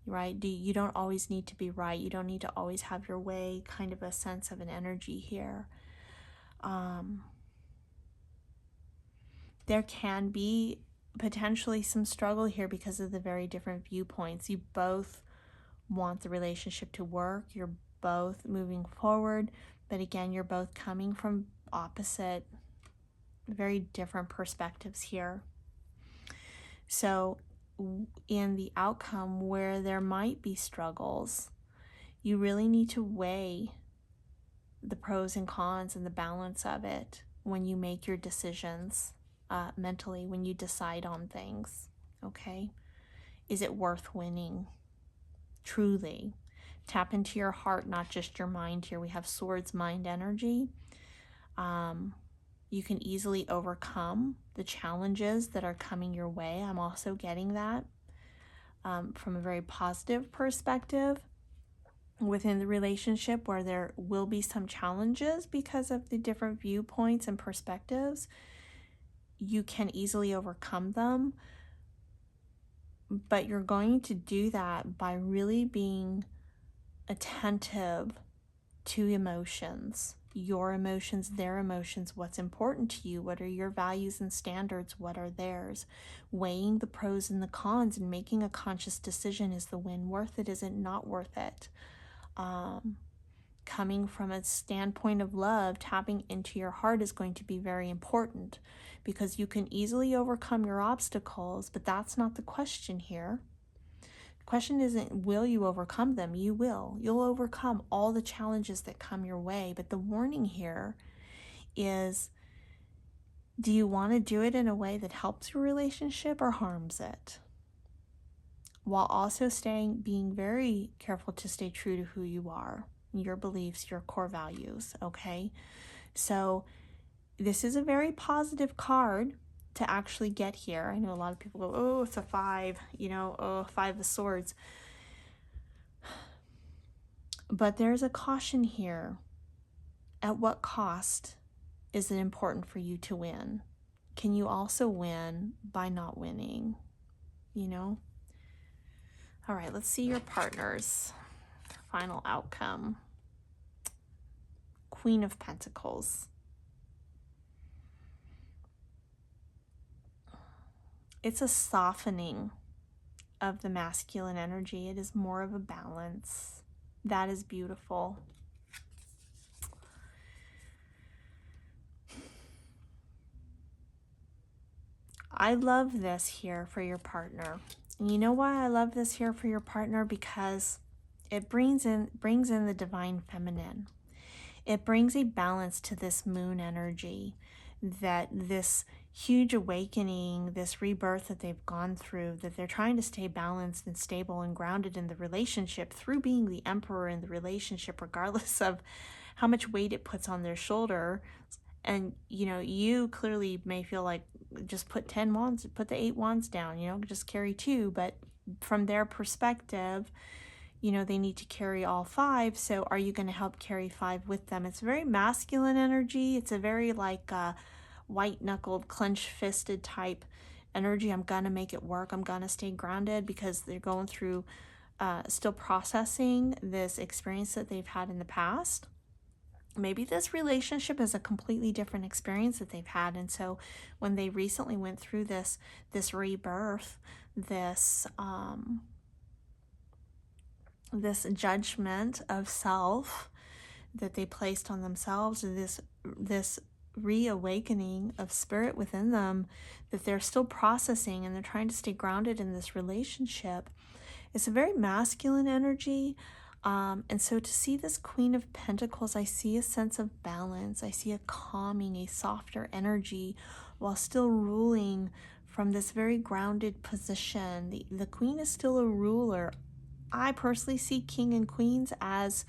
right? You don't always need to be right. You don't need to always have your way, kind of a sense of an energy here. There can be potentially some struggle here because of the very different viewpoints. You both want the relationship to work. You're both moving forward, but again, you're both coming from opposite, very different perspectives here. So in the outcome where there might be struggles, you really need to weigh the pros and cons and the balance of it when you make your decisions mentally, when you decide on things, okay? Is it worth winning? Truly. Tap into your heart, not just your mind here. We have swords, mind, energy. You can easily overcome the challenges that are coming your way. I'm also getting that from a very positive perspective within the relationship, where there will be some challenges because of the different viewpoints and perspectives. You can easily overcome them, but you're going to do that by really being attentive to emotions, your emotions, their emotions, what's important to you, what are your values and standards, what are theirs, weighing the pros and the cons and making a conscious decision. Is the win worth it? Is it not worth it? Coming from a standpoint of love, tapping into your heart is going to be very important, because you can easily overcome your obstacles, but that's not the question here. The question isn't will you overcome them? You will. You'll overcome all the challenges that come your way, but the warning here is, do you want to do it in a way that helps your relationship or harms it? While also being very careful to stay true to who you are, your beliefs, your core values, okay? So this is a very positive card to actually get here. I know a lot of people go, oh, it's a 5, oh, 5 of Swords. But there's a caution here. At what cost is it important for you to win? Can you also win by not winning? All right, let's see your partner's final outcome. Queen of Pentacles. It's a softening of the masculine energy. It is more of a balance. That is beautiful. I love this here for your partner. And you know why I love this here for your partner? Because it brings in the divine feminine. It brings a balance to this moon energy, that this huge awakening, this rebirth that they've gone through, that they're trying to stay balanced and stable and grounded in the relationship through being the emperor in the relationship, regardless of how much weight it puts on their shoulder. And, you clearly may feel like, just put 10 wands, put the 8 wands down, just carry 2. But from their perspective, they need to carry all 5. So are you going to help carry 5 with them? It's very masculine energy. It's a very white-knuckled, clenched-fisted type energy. I'm going to make it work. I'm going to stay grounded, because they're going through, still processing this experience that they've had in the past. Maybe this relationship is a completely different experience that they've had. And so when they recently went through this rebirth, this judgment of self that they placed on themselves, this reawakening of spirit within them that they're still processing, and they're trying to stay grounded in this relationship. It's a very masculine energy. And so to see this Queen of Pentacles, I see a sense of balance. I see a calming, a softer energy, while still ruling from this very grounded position. The Queen is still a ruler. I personally see King and Queens as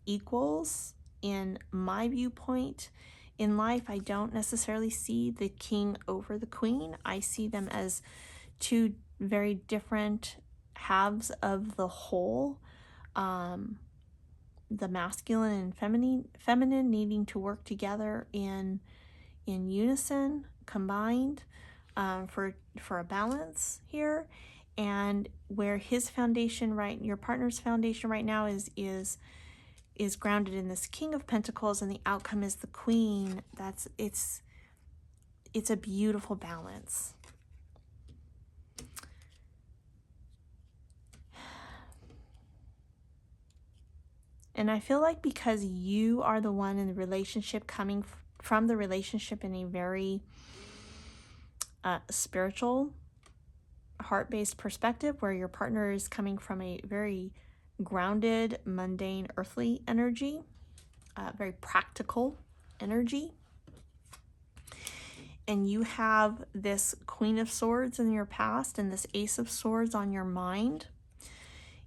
equals in my viewpoint. In life, I don't necessarily see the King over the Queen. I see them as two very different halves of the whole. The masculine and feminine needing to work together in unison, combined, for a balance here. And where his foundation, right, your partner's foundation right now is grounded in this King of Pentacles, and the outcome is the Queen. It's a beautiful balance. And I feel like because you are the one in the relationship, coming from the relationship in a very spiritual, heart-based perspective, where your partner is coming from a very grounded, mundane, earthly energy, very practical energy, and you have this Queen of Swords in your past and this Ace of Swords on your mind,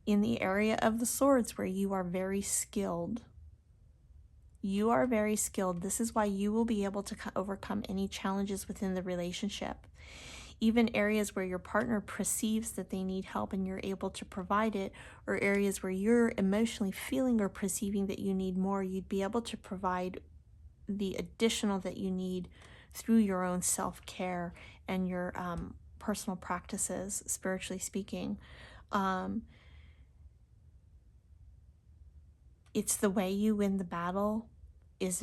in the area of the swords where you are very skilled. You are very skilled. This is why you will be able to overcome any challenges within the relationship. Even areas where your partner perceives that they need help and you're able to provide it, or areas where you're emotionally feeling or perceiving that you need more, you'd be able to provide the additional that you need through your own self-care and your personal practices, spiritually speaking. It's the way you win the battle is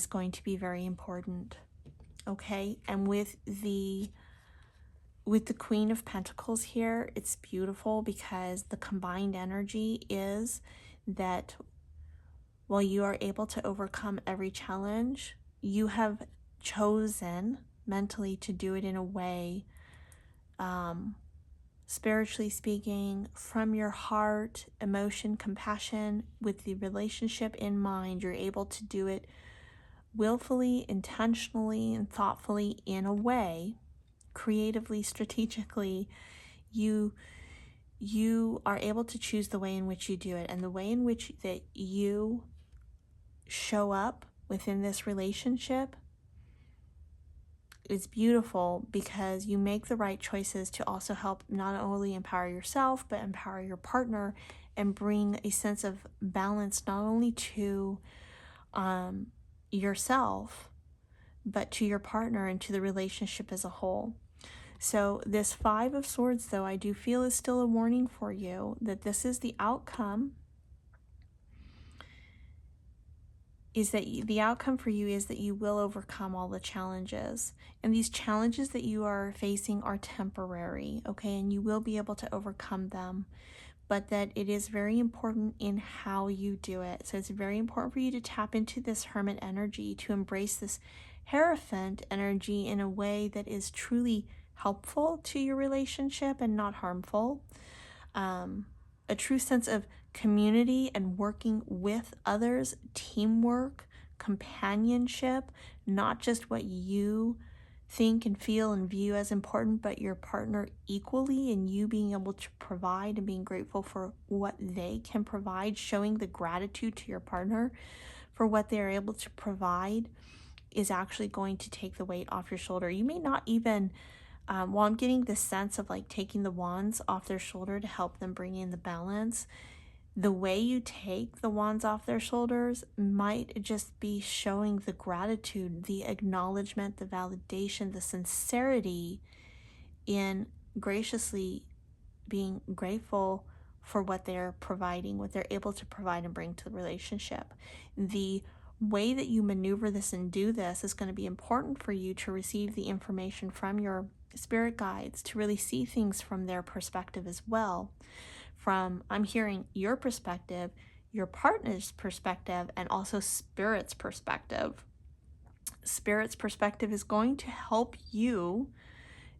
going to be very important. Okay? And with the Queen of Pentacles here, it's beautiful because the combined energy is that while you are able to overcome every challenge, you have chosen mentally to do it in a way, spiritually speaking, from your heart, emotion, compassion, with the relationship in mind. You're able to do it willfully, intentionally, and thoughtfully, in a way, creatively, strategically. You are able to choose the way in which you do it, and the way in which that you show up within this relationship is beautiful, because you make the right choices to also help not only empower yourself but empower your partner, and bring a sense of balance not only to yourself but to your partner and to the relationship as a whole. So this Five of Swords, though, I do feel is still a warning for you that this is the outcome, is that the outcome for you is that you will overcome all the challenges. And these challenges that you are facing are temporary, okay? And you will be able to overcome them. But that it is very important in how you do it. So it's very important for you to tap into this Hermit energy, to embrace this Hierophant energy in a way that is truly helpful to your relationship and not harmful. A true sense of community and working with others, teamwork, companionship, not just what you think and feel and view as important, but your partner equally, and you being able to provide and being grateful for what they can provide, showing the gratitude to your partner for what they're able to provide is actually going to take the weight off your shoulder. You may not even, while I'm getting this sense of like taking the wands off their shoulder to help them bring in the balance, the way you take the wands off their shoulders might just be showing the gratitude, the acknowledgement, the validation, the sincerity in graciously being grateful for what they're providing, what they're able to provide and bring to the relationship. The way that you maneuver this and do this is going to be important for you to receive the information from your spirit guides, to really see things from their perspective as well. From, I'm hearing your perspective, your partner's perspective, and also Spirit's perspective. Spirit's perspective is going to help you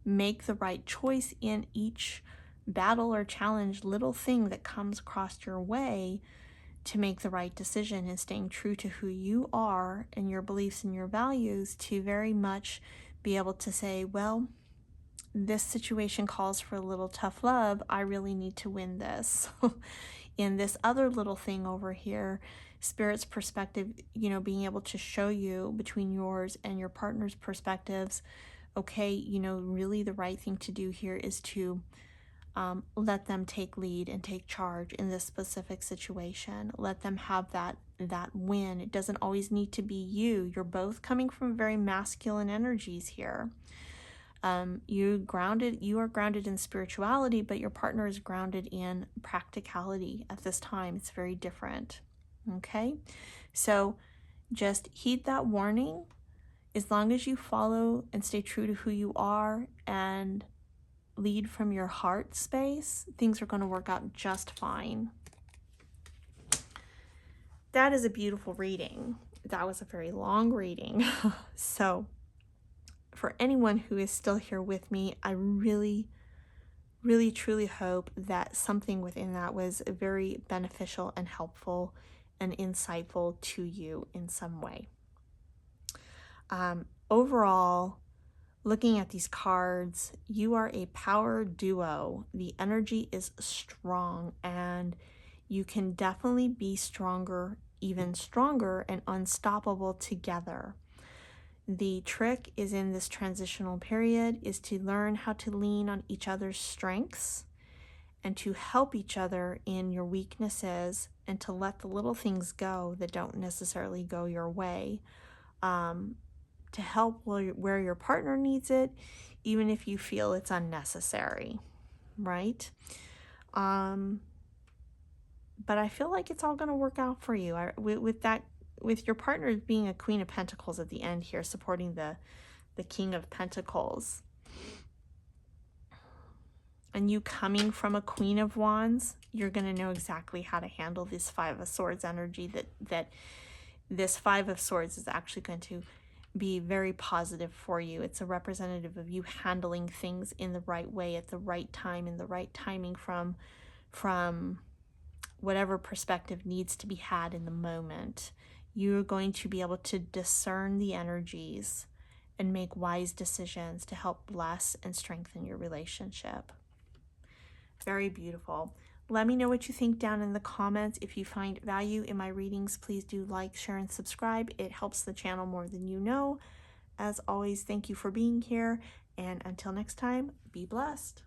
make the right choice in each battle or challenge, little thing that comes across your way, to make the right decision, and staying true to who you are and your beliefs and your values, to very much be able to say, well, this situation calls for a little tough love. I really need to win this. In this other little thing over here, Spirit's perspective, being able to show you between yours and your partner's perspectives, okay, really the right thing to do here is to let them take lead and take charge in this specific situation. Let them have that win. It doesn't always need to be you. You're both coming from very masculine energies here. You are grounded in spirituality, but your partner is grounded in practicality at this time. It's very different. Okay? So just heed that warning. As long as you follow and stay true to who you are and lead from your heart space, things are going to work out just fine. That is a beautiful reading. That was a very long reading. So for anyone who is still here with me, I really, really, truly hope that something within that was very beneficial and helpful and insightful to you in some way. Overall, looking at these cards, you are a power duo. The energy is strong, and you can definitely be stronger, even stronger and unstoppable together. The trick is in this transitional period is to learn how to lean on each other's strengths and to help each other in your weaknesses, and to let the little things go that don't necessarily go your way, to help where your partner needs it, even if you feel it's unnecessary, right? But I feel like it's all going to work out for you. With your partner being a Queen of Pentacles at the end here, supporting the King of Pentacles, and you coming from a Queen of Wands, you're going to know exactly how to handle this Five of Swords energy. That this Five of Swords is actually going to be very positive for you. It's a representative of you handling things in the right way at the right time, in the right timing, from whatever perspective needs to be had in the moment. You're going to be able to discern the energies and make wise decisions to help bless and strengthen your relationship. Very beautiful. Let me know what you think down in the comments. If you find value in my readings, please do like, share, and subscribe. It helps the channel more than you know. As always, thank you for being here. And until next time, be blessed.